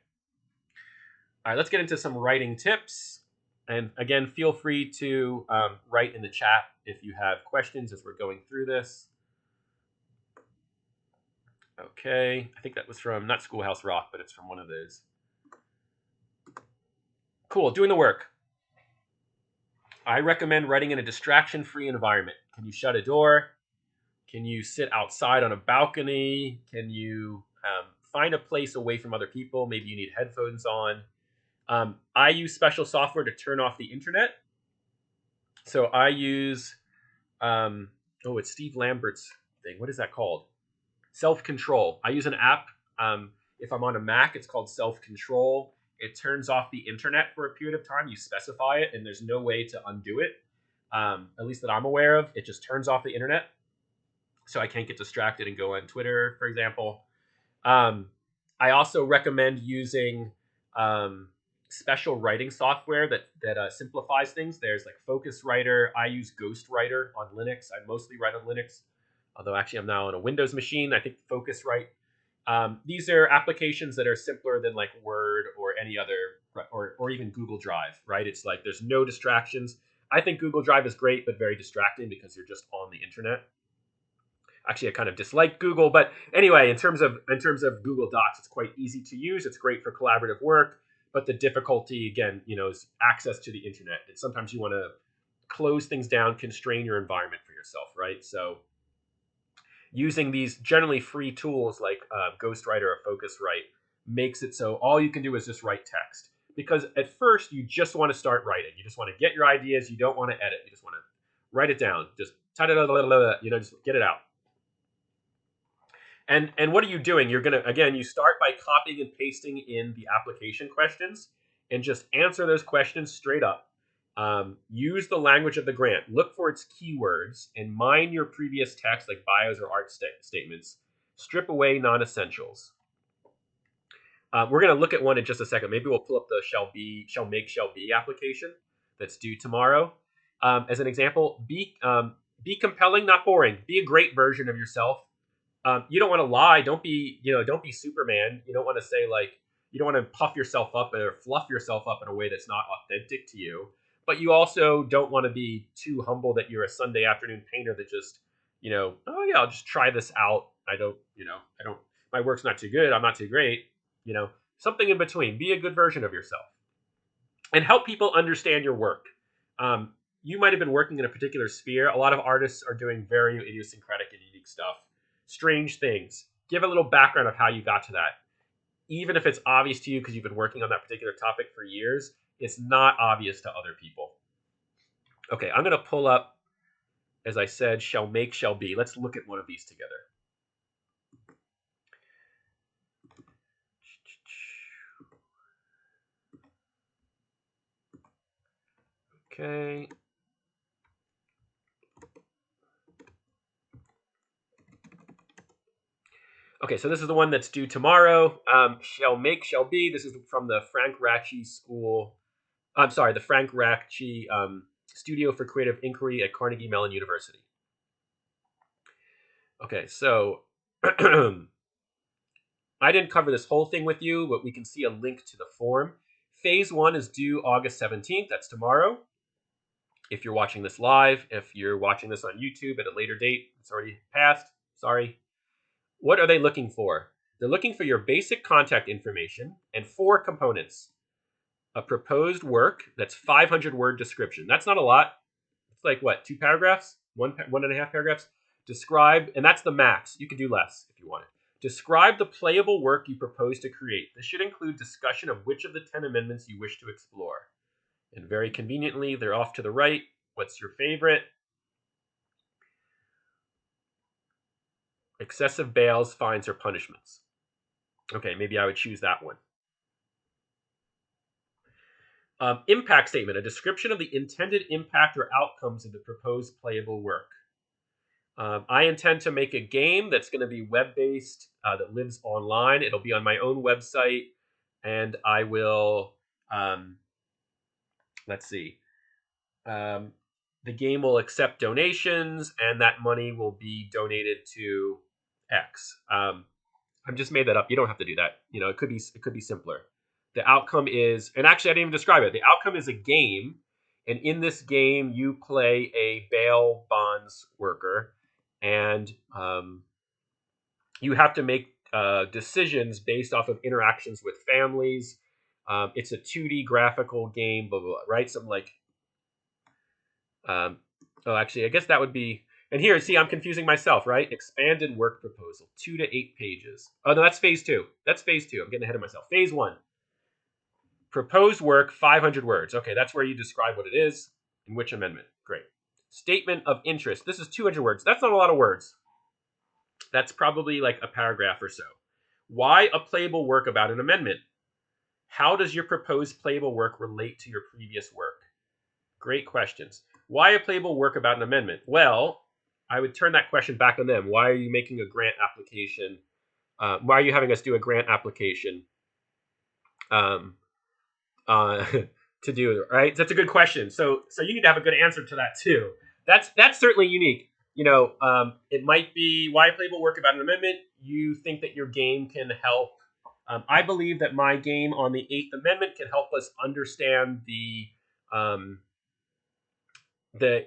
All right, let's get into some writing tips. And again, feel free to write in the chat if you have questions as we're going through this. Okay, I think that was from, not Schoolhouse Rock, but it's from one of those. Cool, doing the work. I recommend writing in a distraction-free environment. Can you shut a door? Can you sit outside on a balcony? Can you find a place away from other people? Maybe you need headphones on. I use special software to turn off the internet. So I use, it's Steve Lambert's thing. What is that called? Self-control. I use an app. If I'm on a Mac, it's called Self-Control. It turns off the internet for a period of time. You specify it, and there's no way to undo it, at least that I'm aware of. It just turns off the internet, so I can't get distracted and go on Twitter, for example. I also recommend using special writing software that simplifies things. There's like Focuswriter. I use Ghostwriter on Linux. I mostly write on Linux, although actually I'm now on a Windows machine. I think Focuswrite. These are applications that are simpler than like Word or any other, or even Google Drive, right? It's like there's no distractions. I think Google Drive is great, but very distracting because you're just on the internet. Actually, I kind of dislike Google, but anyway, in terms of Google Docs, it's quite easy to use. It's great for collaborative work, but the difficulty again, is access to the internet. And sometimes you want to close things down, constrain your environment for yourself, right? So using these generally free tools like Ghostwriter or Focuswrite makes it so all you can do is just write text. Because at first, you just want to start writing. You just want to get your ideas. You don't want to edit. You just want to write it down. Just just get it out. And what are you doing? You're going to, again, you start by copying and pasting in the application questions and just answer those questions straight up. Use the language of the grant. Look for its keywords and mine your previous text like bios or art statements. Strip away non-essentials. We're going to look at one in just a second. Maybe we'll pull up the shall be application that's due tomorrow. As an example, be compelling, not boring. Be a great version of yourself. You don't want to lie. Don't be Superman. You don't want to say like, you don't want to puff yourself up or fluff yourself up in a way that's not authentic to you. But you also don't want to be too humble that you're a Sunday afternoon painter that just, oh yeah, I'll just try this out. I don't, my work's not too good. I'm not too great. Something in between. Be a good version of yourself and help people understand your work. You might have been working in a particular sphere. A lot of artists are doing very idiosyncratic and unique stuff, strange things. Give a little background of how you got to that. Even if it's obvious to you because you've been working on that particular topic for years, it's not obvious to other people. Okay, I'm going to pull up, as I said, shall make, shall be. Let's look at one of these together. Okay. Okay, so this is the one that's due tomorrow. Shall make, shall be. This is from the Frank Ratchey School. I'm sorry, the Frank Ratchey Studio for Creative Inquiry at Carnegie Mellon University. Okay, so I didn't cover this whole thing with you, but we can see a link to the form. Phase 1 is due August 17th. That's tomorrow. If you're watching this live, if you're watching this on YouTube at a later date, it's already passed. Sorry. What are they looking for? They're looking for your basic contact information and 4 components. A proposed work that's 500-word description. That's not a lot. It's like what, 2 paragraphs? 1.5 paragraphs? Describe, and that's the max. You could do less if you wanted. Describe the playable work you propose to create. This should include discussion of which of the 10 amendments you wish to explore. And very conveniently, they're off to the right. What's your favorite? Excessive bails, fines, or punishments. Okay, maybe I would choose that one. Impact statement, a description of the intended impact or outcomes of the proposed playable work. I intend to make a game that's going to be web-based, that lives online. It'll be on my own website, and I will, let's see, the game will accept donations, and that money will be donated to X. I've just made that up. You don't have to do that. It could be simpler. The outcome is, and actually I didn't even describe it. The outcome is a game, and in this game you play a bail bonds worker, and you have to make decisions based off of interactions with families. It's a 2D graphical game, blah, blah, blah, right? Something like, actually, I guess that would be, and here, see, I'm confusing myself, right? Expanded work proposal, 2 to 8 pages. Oh, no, that's phase 2. That's phase 2. I'm getting ahead of myself. Phase 1. Proposed work, 500 words. Okay, that's where you describe what it is and which amendment. Great. Statement of interest. This is 200 words. That's not a lot of words. That's probably like a paragraph or so. Why a playable work about an amendment? How does your proposed playable work relate to your previous work? Great questions. Why a playable work about an amendment? Well, I would turn that question back on them. Why are you making a grant application? Why are you having us do a grant application? To do it, right? That's a good question. So you need to have a good answer to that too. That's certainly unique. It might be why playable work about an amendment. You think that your game can help. I believe that my game on the 8th Amendment can help us understand the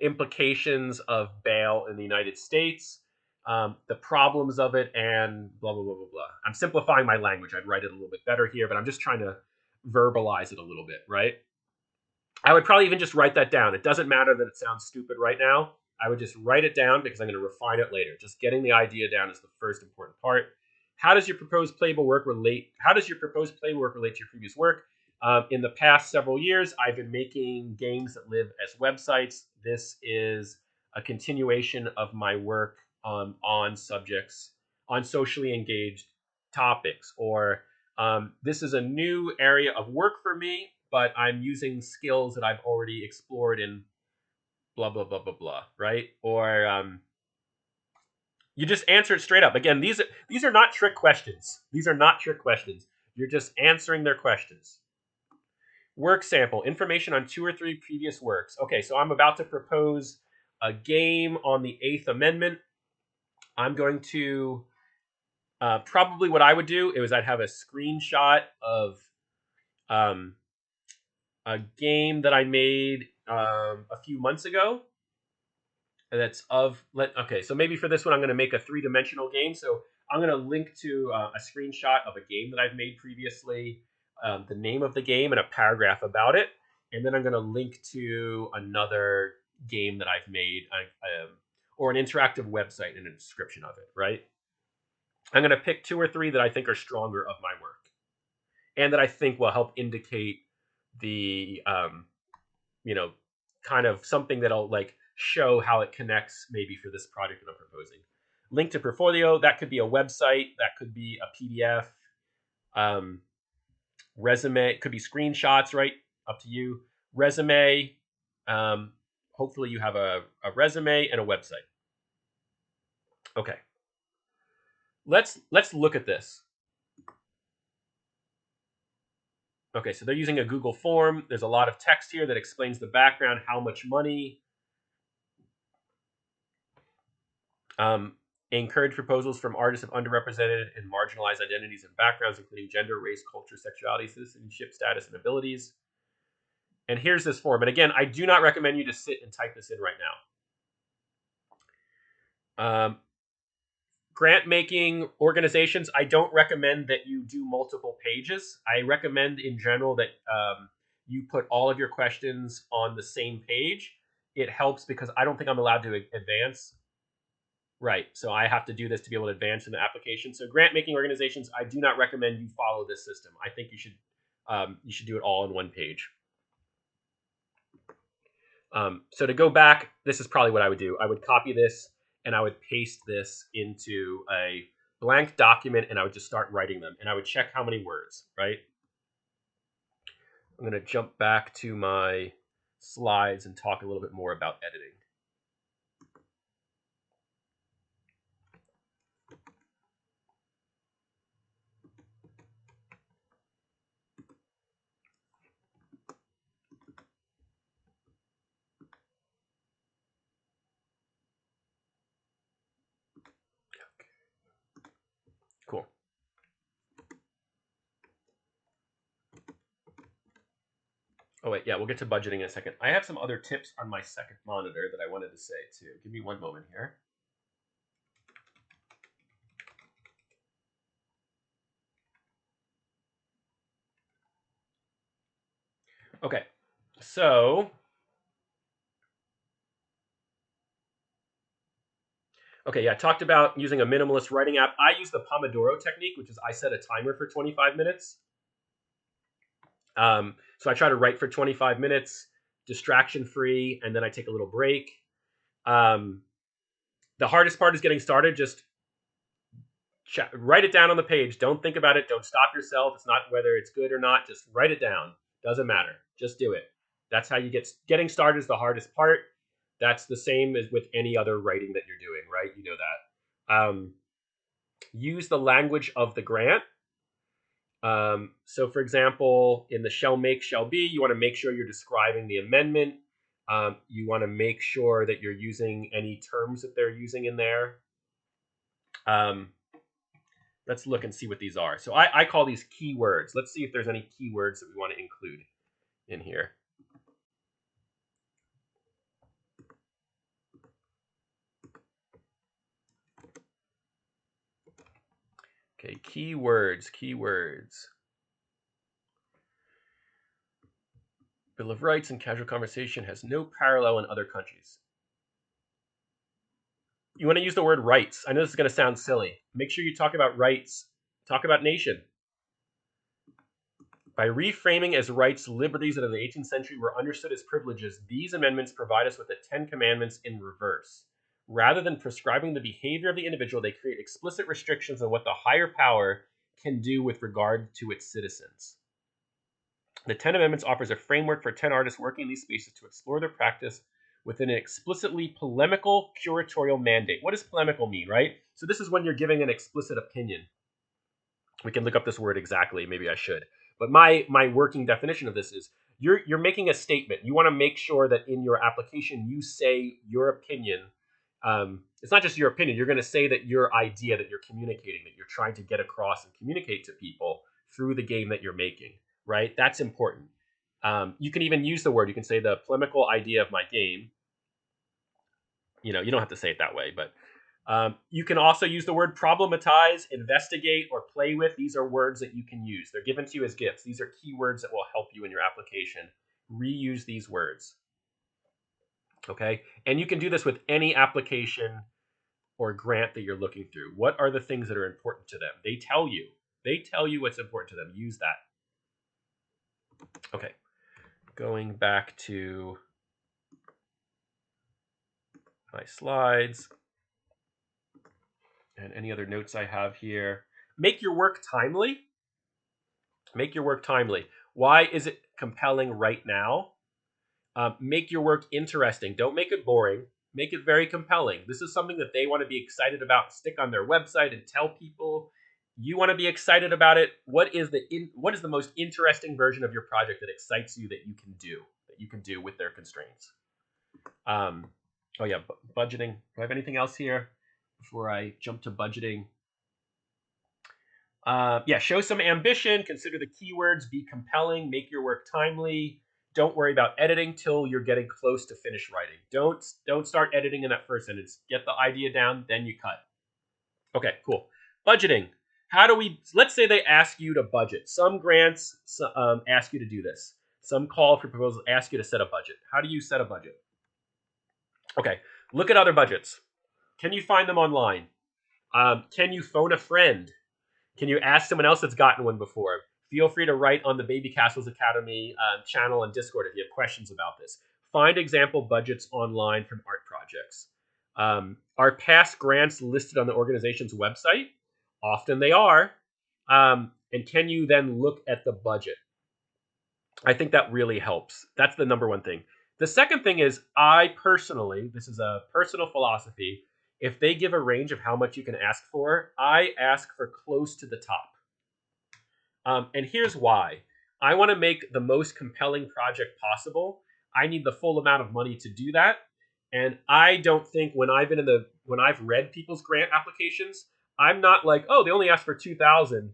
implications of bail in the United States, the problems of it, and blah, blah, blah, blah, blah. I'm simplifying my language. I'd write it a little bit better here, but I'm just trying to verbalize it a little bit, right? I would probably even just write that down. It doesn't matter that it sounds stupid right now. I would just write it down because I'm going to refine it later. Just getting the idea down is the first important part. How does your proposed playable work relate? How does your proposed playable work relate to your previous work? In the past several years, I've been making games that live as websites. This is a continuation of my work on subjects, on socially engaged topics, or this is a new area of work for me, but I'm using skills that I've already explored in blah, blah, blah, blah, blah, right? Or you just answer it straight up. Again, these are not trick questions. These are not trick questions. You're just answering their questions. Work sample, information on 2 or 3 previous works. Okay, so I'm about to propose a game on the 8th Amendment. I'm going to, probably what I would do is I'd have a screenshot of um, a game that I made a few months ago. That's okay, so maybe for this one I'm going to make a 3-dimensional game. So I'm going to link to a screenshot of a game that I've made previously, the name of the game, and a paragraph about it, and then I'm going to link to another game that I've made, or an interactive website and a description of it. Right? I'm going to pick 2 or 3 that I think are stronger of my work, and that I think will help indicate the you know, kind of something that'll like show how it connects maybe for this project that I'm proposing. Link to portfolio, that could be a website, that could be a PDF, resume, it could be screenshots, right? Up to you. Resume, hopefully you have a resume and a website. Okay. Let's look at this. Okay, so they're using a Google form. There's a lot of text here that explains the background, how much money. Encourage proposals from artists of underrepresented and marginalized identities and backgrounds, including gender, race, culture, sexuality, citizenship, status, and abilities. And here's this form. And again, I do not recommend you to sit and type this in right now. Grant making organizations, I don't recommend that you do multiple pages. I recommend in general that you put all of your questions on the same page. It helps because I don't think I'm allowed to advance. Right. So I have to do this to be able to advance in the application. So grant making organizations, I do not recommend you follow this system. I think you should do it all on one page. So to go back, this is probably what I would do. I would copy this and I would paste this into a blank document and I would just start writing them. And I would check how many words, right? I'm going to jump back to my slides and talk a little bit more about editing. Cool. Oh, wait, yeah, we'll get to budgeting in a second. I have some other tips on my second monitor that I wanted to say, too. Give me one moment here. Okay, so... Okay, yeah, I talked about using a minimalist writing app. I use the Pomodoro technique, which is I set a timer for 25 minutes. So I try to write for 25 minutes, distraction free, and then I take a little break. The hardest part is getting started. Just write it down on the page. Don't think about it. Don't stop yourself. It's not whether it's good or not. Just write it down. Doesn't matter. Just do it. That's how you getting started is the hardest part. That's the same as with any other writing that you're doing, right? You know that. Use the language of the grant. So, for example, in the shall make, shall be, you want to make sure you're describing the amendment. You want to make sure that you're using any terms that they're using in there. Let's look and see what these are. So I call these keywords. Let's see if there's any keywords that we want to include in here. Okay, keywords. Bill of Rights and casual conversation has no parallel in other countries. You want to use the word rights. I know this is going to sound silly. Make sure you talk about rights. Talk about nation. By reframing as rights liberties that in the 18th century were understood as privileges, these amendments provide us with the 10 Commandments in reverse. Rather than prescribing the behavior of the individual, they create explicit restrictions on what the higher power can do with regard to its citizens. The 10 Amendments offers a framework for 10 artists working in these spaces to explore their practice within an explicitly polemical curatorial mandate. What does polemical mean, right? So this is when you're giving an explicit opinion. We can look up this word exactly. Maybe I should. But my working definition of this is you're making a statement. You want to make sure that in your application you say your opinion. It's not just your opinion. You're going to say that your idea that you're communicating, that you're trying to get across and communicate to people through the game that you're making. Right? That's important. You can even use the word. You can say the polemical idea of my game. You know, you don't have to say it that way, but you can also use the word problematize, investigate, or play with. These are words that you can use. They're given to you as gifts. These are keywords that will help you in your application. Reuse these words. Okay? And you can do this with any application or grant that you're looking through. What are the things that are important to them? They tell you. They tell you what's important to them. Use that. Okay. Going back to my slides. And any other notes I have here. Make your work timely. Make your work timely. Why is it compelling right now? Make your work interesting. Don't make it boring. Make it very compelling. This is something that they want to be excited about. Stick on their website and tell people. You want to be excited about it. What is the most interesting version of your project that excites you that you can do with their constraints? Oh yeah, budgeting. Do I have anything else here before I jump to budgeting? Yeah, show some ambition. Consider the keywords. Be compelling. Make your work timely. Don't worry about editing till you're getting close to finish writing. Don't start editing in that first sentence. Get the idea down, then you cut. Okay, cool. Budgeting. Let's say they ask you to budget. Some grants ask you to do this. Some call for proposals ask you to set a budget. How do you set a budget? Okay, look at other budgets. Can you find them online? Can you phone a friend? Can you ask someone else that's gotten one before? Feel free to write on the Babycastles Academy channel and Discord if you have questions about this. Find example budgets online from art projects. Are past grants listed on the organization's website? Often they are. And can you then look at the budget? I think that really helps. That's the number one thing. The second thing is, I personally, this is a personal philosophy, if they give a range of how much you can ask for, I ask for close to the top. And here's why. I want to make the most compelling project possible. I need the full amount of money to do that. And I don't think when I've read people's grant applications, I'm not like, oh, they only asked for 2,000.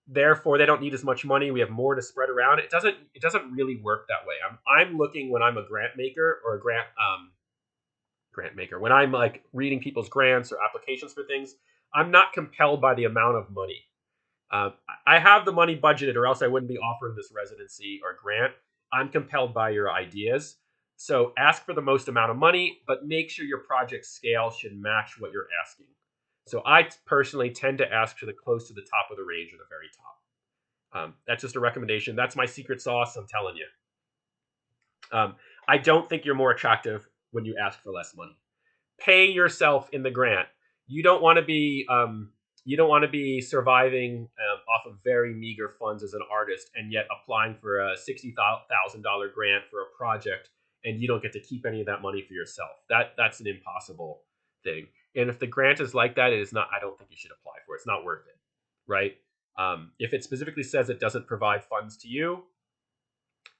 Therefore, they don't need as much money. We have more to spread around. It doesn't really work that way. I'm looking when I'm a grant maker or a grant maker. When I'm like reading people's grants or applications for things, I'm not compelled by the amount of money. I have the money budgeted, or else I wouldn't be offering this residency or grant. I'm compelled by your ideas. So ask for the most amount of money, but make sure your project scale should match what you're asking. So I personally tend to ask for the close to the top of the range or the very top. That's just a recommendation. That's my secret sauce. I'm telling you. I don't think you're more attractive when you ask for less money. Pay yourself in the grant. You don't want to be surviving off of very meager funds as an artist, and yet applying for a $60,000 grant for a project, and you don't get to keep any of that money for yourself. That's an impossible thing. And if the grant is like that, it is not. I don't think you should apply for it. It's not worth it, right? If it specifically says it doesn't provide funds to you,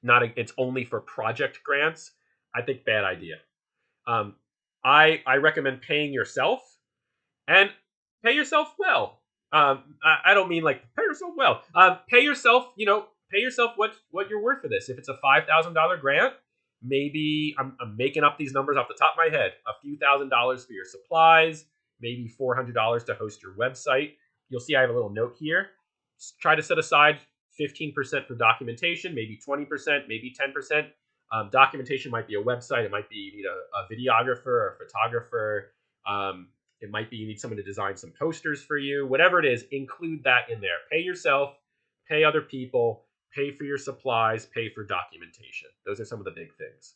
it's only for project grants, I think bad idea. I recommend paying yourself, and pay yourself well. I don't mean like pay yourself well. Pay yourself, pay yourself what you're worth for this. If it's a $5,000 grant, maybe I'm making up these numbers off the top of my head. A few $1,000s for your supplies, maybe $400 to host your website. You'll see I have a little note here. Try to set aside 15% for documentation, maybe 20%, maybe 10%. Documentation might be a website. It might be you need a videographer or a photographer. It might be you need someone to design some posters for you. Whatever it is, include that in there. Pay yourself, pay other people, pay for your supplies, pay for documentation. Those are some of the big things.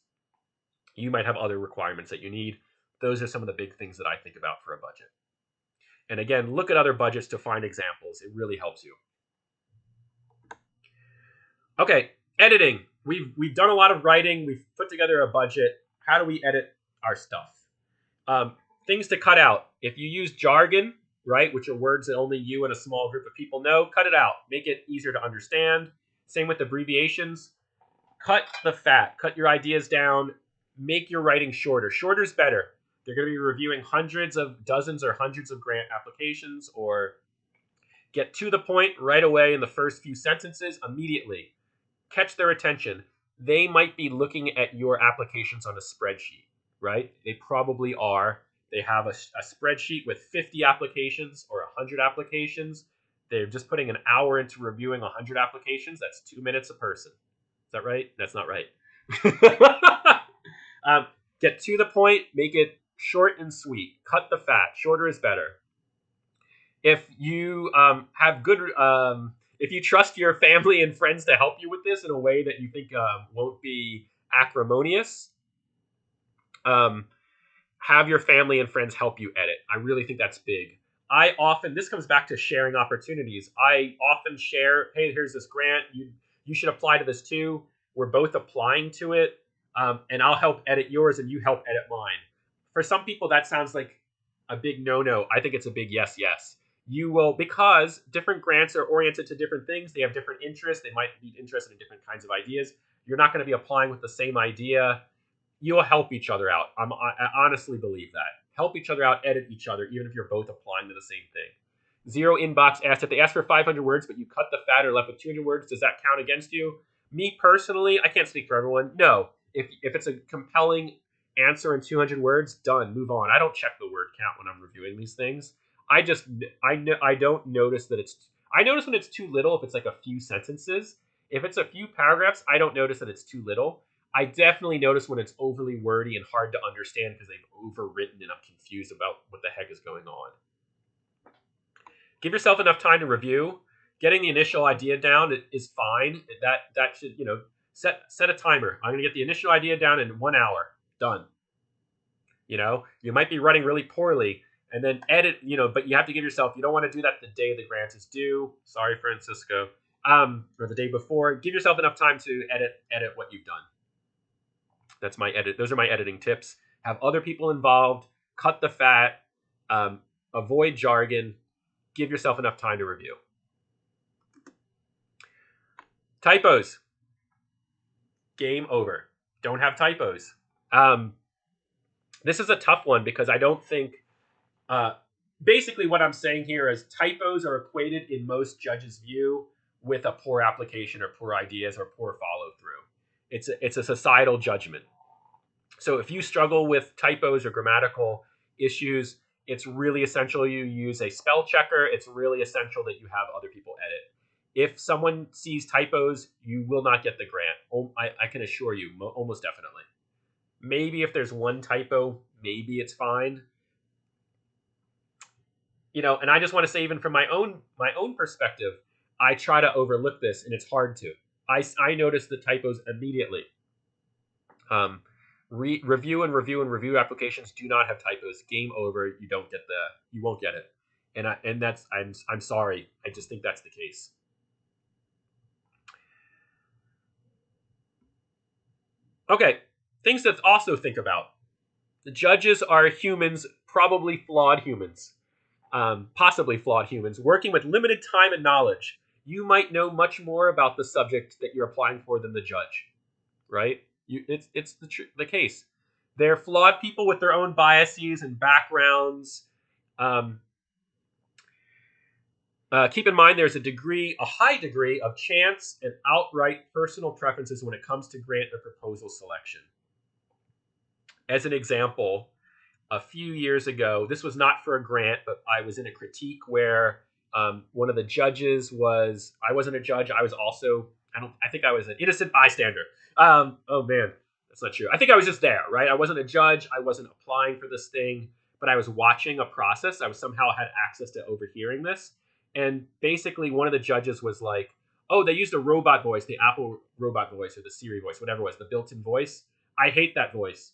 You might have other requirements that you need. Those are some of the big things that I think about for a budget. And again, look at other budgets to find examples. It really helps you. Okay, editing. We've done a lot of writing. We've put together a budget. How do we edit our stuff? Things to cut out. If you use jargon, right? Which are words that only you and a small group of people know. Cut it out. Make it easier to understand. Same with abbreviations. Cut the fat. Cut your ideas down. Make your writing shorter. Shorter is better. They're going to be reviewing dozens or hundreds of grant applications, or get to the point right away in the first few sentences immediately. Catch their attention. They might be looking at your applications on a spreadsheet, right? They probably are. They have a spreadsheet with 50 applications or 100 applications. They're just putting an hour into reviewing 100 applications. That's 2 minutes a person. Is that right? That's not right. Get to the point. Make it short and sweet. Cut the fat. Shorter is better. If you have good, if you trust your family and friends to help you with this in a way that you think won't be acrimonious, have your family and friends help you edit. I really think that's big. This comes back to sharing opportunities. I often share, hey, here's this grant. You should apply to this too. We're both applying to it, and I'll help edit yours and you help edit mine. For some people, that sounds like a big no-no. I think it's a big yes. You will, because different grants are oriented to different things. They have different interests. They might be interested in different kinds of ideas. You're not going to be applying with the same idea. You will help each other out. I honestly believe that. Help each other out, edit each other, even if you're both applying to the same thing. Zero Inbox asked, if they ask for 500 words, but you cut the fat or left with 200 words, does that count against you? Me personally, I can't speak for everyone. No. If it's a compelling answer in 200 words, done, move on. I don't check the word count when I'm reviewing these things. I don't notice that I notice when it's too little if it's like a few sentences. If it's a few paragraphs, I don't notice that it's too little. I definitely notice when it's overly wordy and hard to understand because they've overwritten and I'm confused about what the heck is going on. Give yourself enough time to review. Getting the initial idea down is fine. That should, set a timer. I'm going to get the initial idea down in 1 hour. Done. You might be running really poorly and then edit, but you have to give yourself, you don't want to do that the day the grant is due. Sorry, Francisco. Or the day before. Give yourself enough time to edit what you've done. That's my edit. Those are my editing tips. Have other people involved. Cut the fat. Avoid jargon. Give yourself enough time to review. Typos. Game over. Don't have typos. This is a tough one because I don't think... basically what I'm saying here is typos are equated in most judges' view with a poor application or poor ideas or poor follow-through. It's a societal judgment. So if you struggle with typos or grammatical issues, it's really essential you use a spell checker. It's really essential that you have other people edit. If someone sees typos, you will not get the grant. I can assure you, almost definitely. Maybe if there's one typo, maybe it's fine. And I just want to say, even from my own perspective, I try to overlook this, and it's hard to. I notice the typos immediately. Review applications do not have typos. Game over. You won't get it. And I'm sorry. I just think that's the case. Okay, things to also think about. The judges are humans, probably flawed humans. Possibly flawed humans, working with limited time and knowledge. You might know much more about the subject that you're applying for than the judge, right? It's the case. They're flawed people with their own biases and backgrounds. Keep in mind there's a high degree of chance and outright personal preferences when it comes to grant or proposal selection. As an example, a few years ago, this was not for a grant, but I was in a critique where one of the judges I wasn't a judge. I was also, I think I was an innocent bystander. Oh man, that's not true. I think I was just there, right? I wasn't a judge. I wasn't applying for this thing, but I was watching a process. I somehow had access to overhearing this. And basically one of the judges was like, oh, they used a robot voice, the Apple robot voice or the Siri voice, whatever it was, the built-in voice. I hate that voice.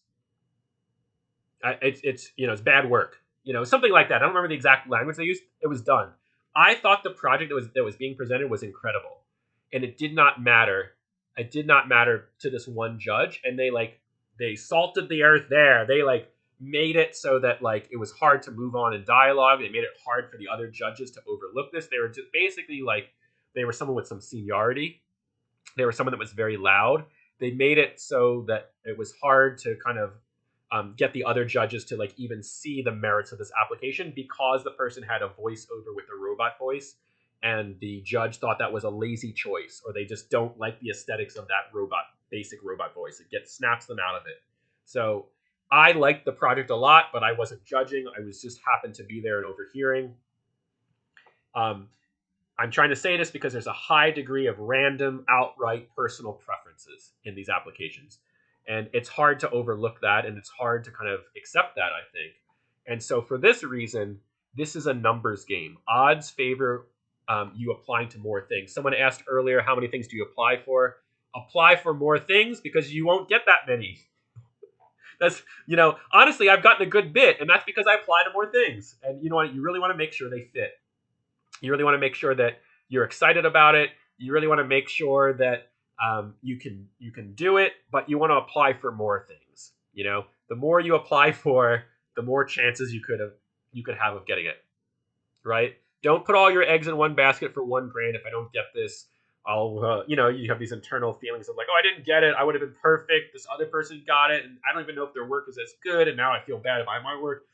It's bad work, something like that. I don't remember the exact language they used. It was done. I thought the project that was being presented was incredible, and it did not matter. It did not matter to this one judge, and they salted the earth there. They made it so that like it was hard to move on in dialogue. They made it hard for the other judges to overlook this. They were just basically like they were someone with some seniority. They were someone that was very loud. They made it so that it was hard to kind of get the other judges to like even see the merits of this application because the person had a voiceover with a robot voice, and the judge thought that was a lazy choice, or they just don't like the aesthetics of that basic robot voice. It snaps them out of it. So I liked the project a lot, but I wasn't judging. I was just happened to be there and overhearing. I'm trying to say this because there's a high degree of random, outright personal preferences in these applications. And it's hard to overlook that, and it's hard to kind of accept that, I think. And so for this reason, this is a numbers game. Odds favor you applying to more things. Someone asked earlier, how many things do you apply for? Apply for more things because you won't get that many. That's, honestly, I've gotten a good bit, and that's because I apply to more things. And you know what? You really want to make sure they fit. You really want to make sure that you're excited about it. You really want to make sure that you can do it, but you want to apply for more things. The more you apply for, the more chances you could have of getting it. Right? Don't put all your eggs in one basket for one grade. If I don't get this, I'll you have these internal feelings of like, oh, I didn't get it. I would have been perfect. This other person got it, and I don't even know if their work is as good. And now I feel bad about my work.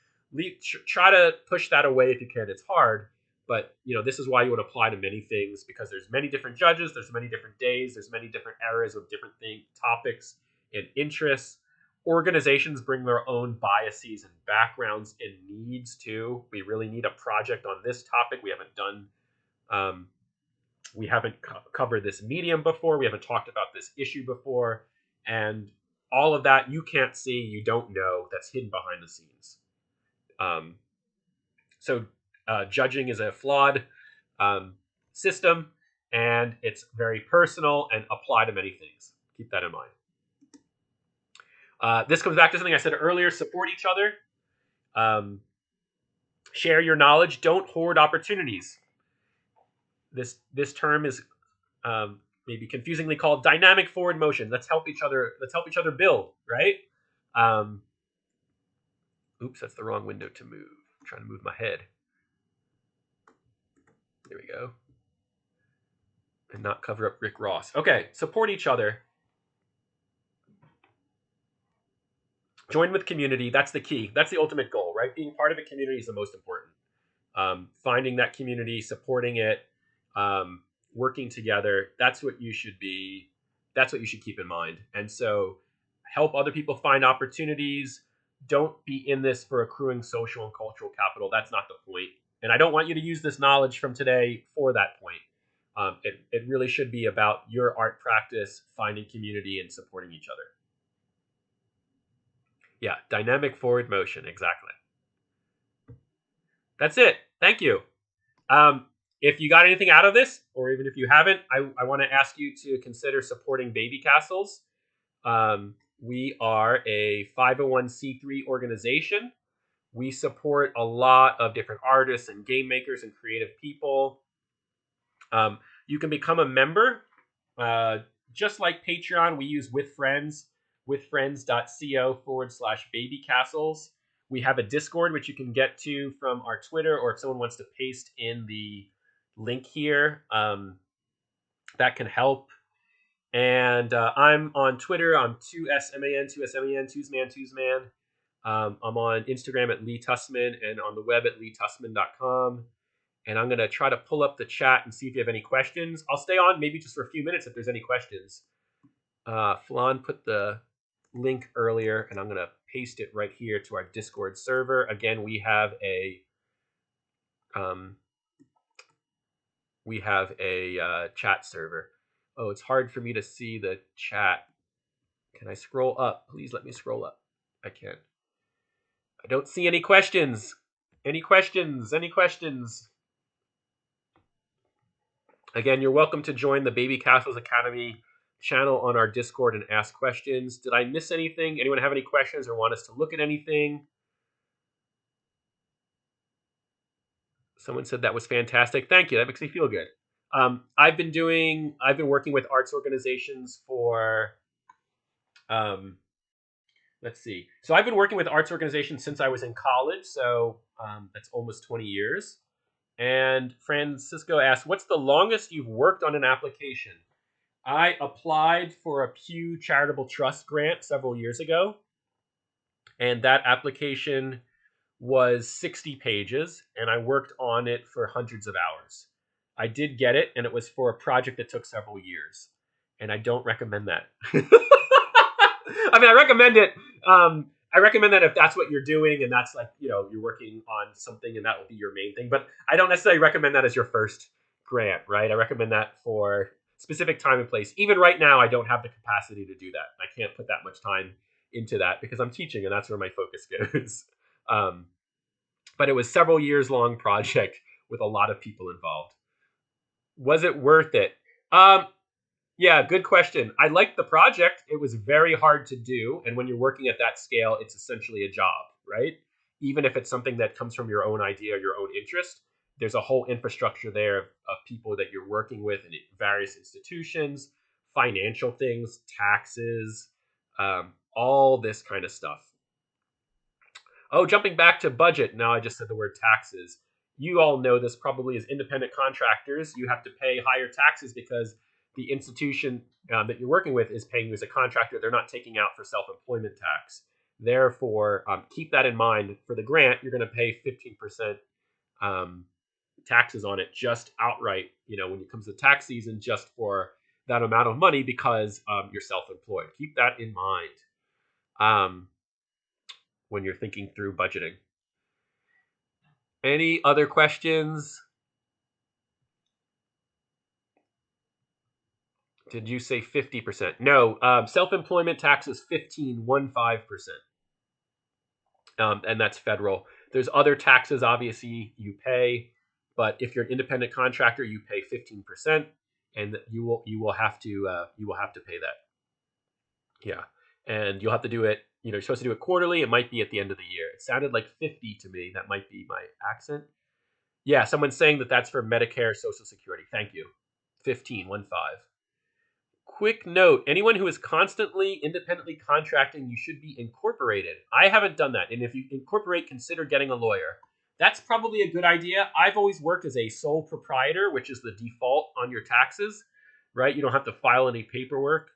Try to push that away if you can. It's hard. But this is why you would apply to many things, because there's many different judges, there's many different days, there's many different eras with different topics and interests. Organizations bring their own biases and backgrounds and needs too. We really need a project on this topic. We haven't covered this medium before. We haven't talked about this issue before, and all of that you can't see, you don't know. That's hidden behind the scenes. So judging is a flawed system, and it's very personal and apply to many things. Keep that in mind. This comes back to something I said earlier. Support each other. Share your knowledge. Don't hoard opportunities. This term is maybe confusingly called dynamic forward motion. Let's help each other build, right? Oops, that's the wrong window to move. I'm trying to move my head. There we go. And not cover up Rick Ross. Okay, support each other. Join with community. That's the key. That's the ultimate goal, right? Being part of a community is the most important. Finding that community, supporting it, working together. That's what you should be. That's what you should keep in mind. And so help other people find opportunities. Don't be in this for accruing social and cultural capital. That's not the point. And I don't want you to use this knowledge from today for that point. It really should be about your art practice, finding community, and supporting each other. Yeah, dynamic forward motion, exactly. That's it. Thank you. If you got anything out of this, or even if you haven't, I want to ask you to consider supporting Babycastles. We are a 501c3 organization. We support a lot of different artists and game makers and creative people. You can become a member. Just like Patreon, we use With Friends, withfriends.co/Babycastles. We have a Discord, which you can get to from our Twitter, or if someone wants to paste in the link here, that can help. And I'm on Twitter. I'm 2SMAN. I'm on Instagram at Lee Tusman, and on the web at leetusman.com. And I'm going to try to pull up the chat and see if you have any questions. I'll stay on maybe just for a few minutes if there's any questions. Flan put the link earlier, and I'm going to paste it right here to our Discord server. Again, we have a chat server. Oh, it's hard for me to see the chat. Can I scroll up? Please let me scroll up. I can't. I don't see any questions. Any questions? Any questions? Again, you're welcome to join the Babycastles Academy channel on our Discord and ask questions. Did I miss anything? Anyone have any questions or want us to look at anything? Someone said that was fantastic. Thank you. That makes me feel good. I've been working with arts organizations for let's see. So I've been working with arts organizations since I was in college. So that's almost 20 years. And Francisco asked, what's the longest you've worked on an application? I applied for a Pew Charitable Trust grant several years ago, and that application was 60 pages, and I worked on it for hundreds of hours. I did get it, and it was for a project that took several years, and I don't recommend that. I mean, I recommend it. I recommend that if that's what you're doing, and that's like, you're working on something, and that will be your main thing. But I don't necessarily recommend that as your first grant, right? I recommend that for specific time and place. Even right now, I don't have the capacity to do that. I can't put that much time into that because I'm teaching, and that's where my focus goes. Um, but it was several years long project with a lot of people involved. Was it worth it? Yeah, good question. I liked the project. It was very hard to do, and when you're working at that scale, it's essentially a job, right? Even if it's something that comes from your own idea, your own interest, there's a whole infrastructure there of people that you're working with in various institutions, financial things, taxes, all this kind of stuff. Oh, jumping back to budget. Now I just said the word taxes. You all know this probably as independent contractors. You have to pay higher taxes because the institution that you're working with is paying you as a contractor. They're not taking out for self-employment tax. Therefore, keep that in mind. For the grant, you're going to pay 15% taxes on it just outright, when it comes to tax season, just for that amount of money because you're self-employed. Keep that in mind when you're thinking through budgeting. Any other questions? Did you say 50%? No, self-employment tax is 15%, and that's federal. There's other taxes, obviously, you pay, but if you're an independent contractor, you pay 15%, and you will have to pay that. Yeah, and you'll have to do it. You're supposed to do it quarterly. It might be at the end of the year. It sounded like 50 to me. That might be my accent. Yeah, someone's saying that that's for Medicare, Social Security. Thank you. 15. Quick note, anyone who is constantly independently contracting, you should be incorporated. I haven't done that. And if you incorporate, consider getting a lawyer. That's probably a good idea. I've always worked as a sole proprietor, which is the default on your taxes, right? You don't have to file any paperwork.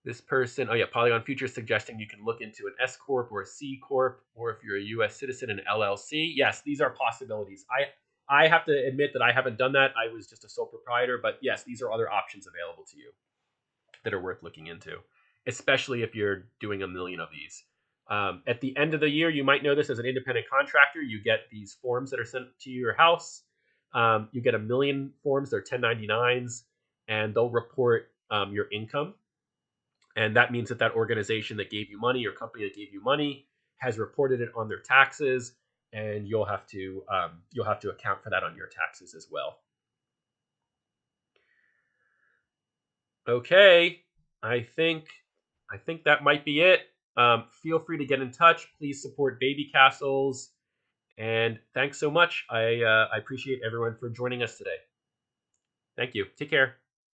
This person, oh yeah, Polygon Future is suggesting you can look into an S Corp or a C Corp, or if you're a US citizen, an LLC. Yes, these are possibilities. I have to admit that I haven't done that. I was just a sole proprietor, but yes, these are other options available to you that are worth looking into, especially if you're doing a million of these. At the end of the year, you might know this as an independent contractor. You get these forms that are sent to your house. You get a million forms. They're 1099s, and they'll report your income. And that means that that organization that gave you money or company that gave you money has reported it on their taxes, and you'll have to account for that on your taxes as well. Okay, I think that might be it. Feel free to get in touch. Please support Baby Castles, and thanks so much. I appreciate everyone for joining us today. Thank you. Take care.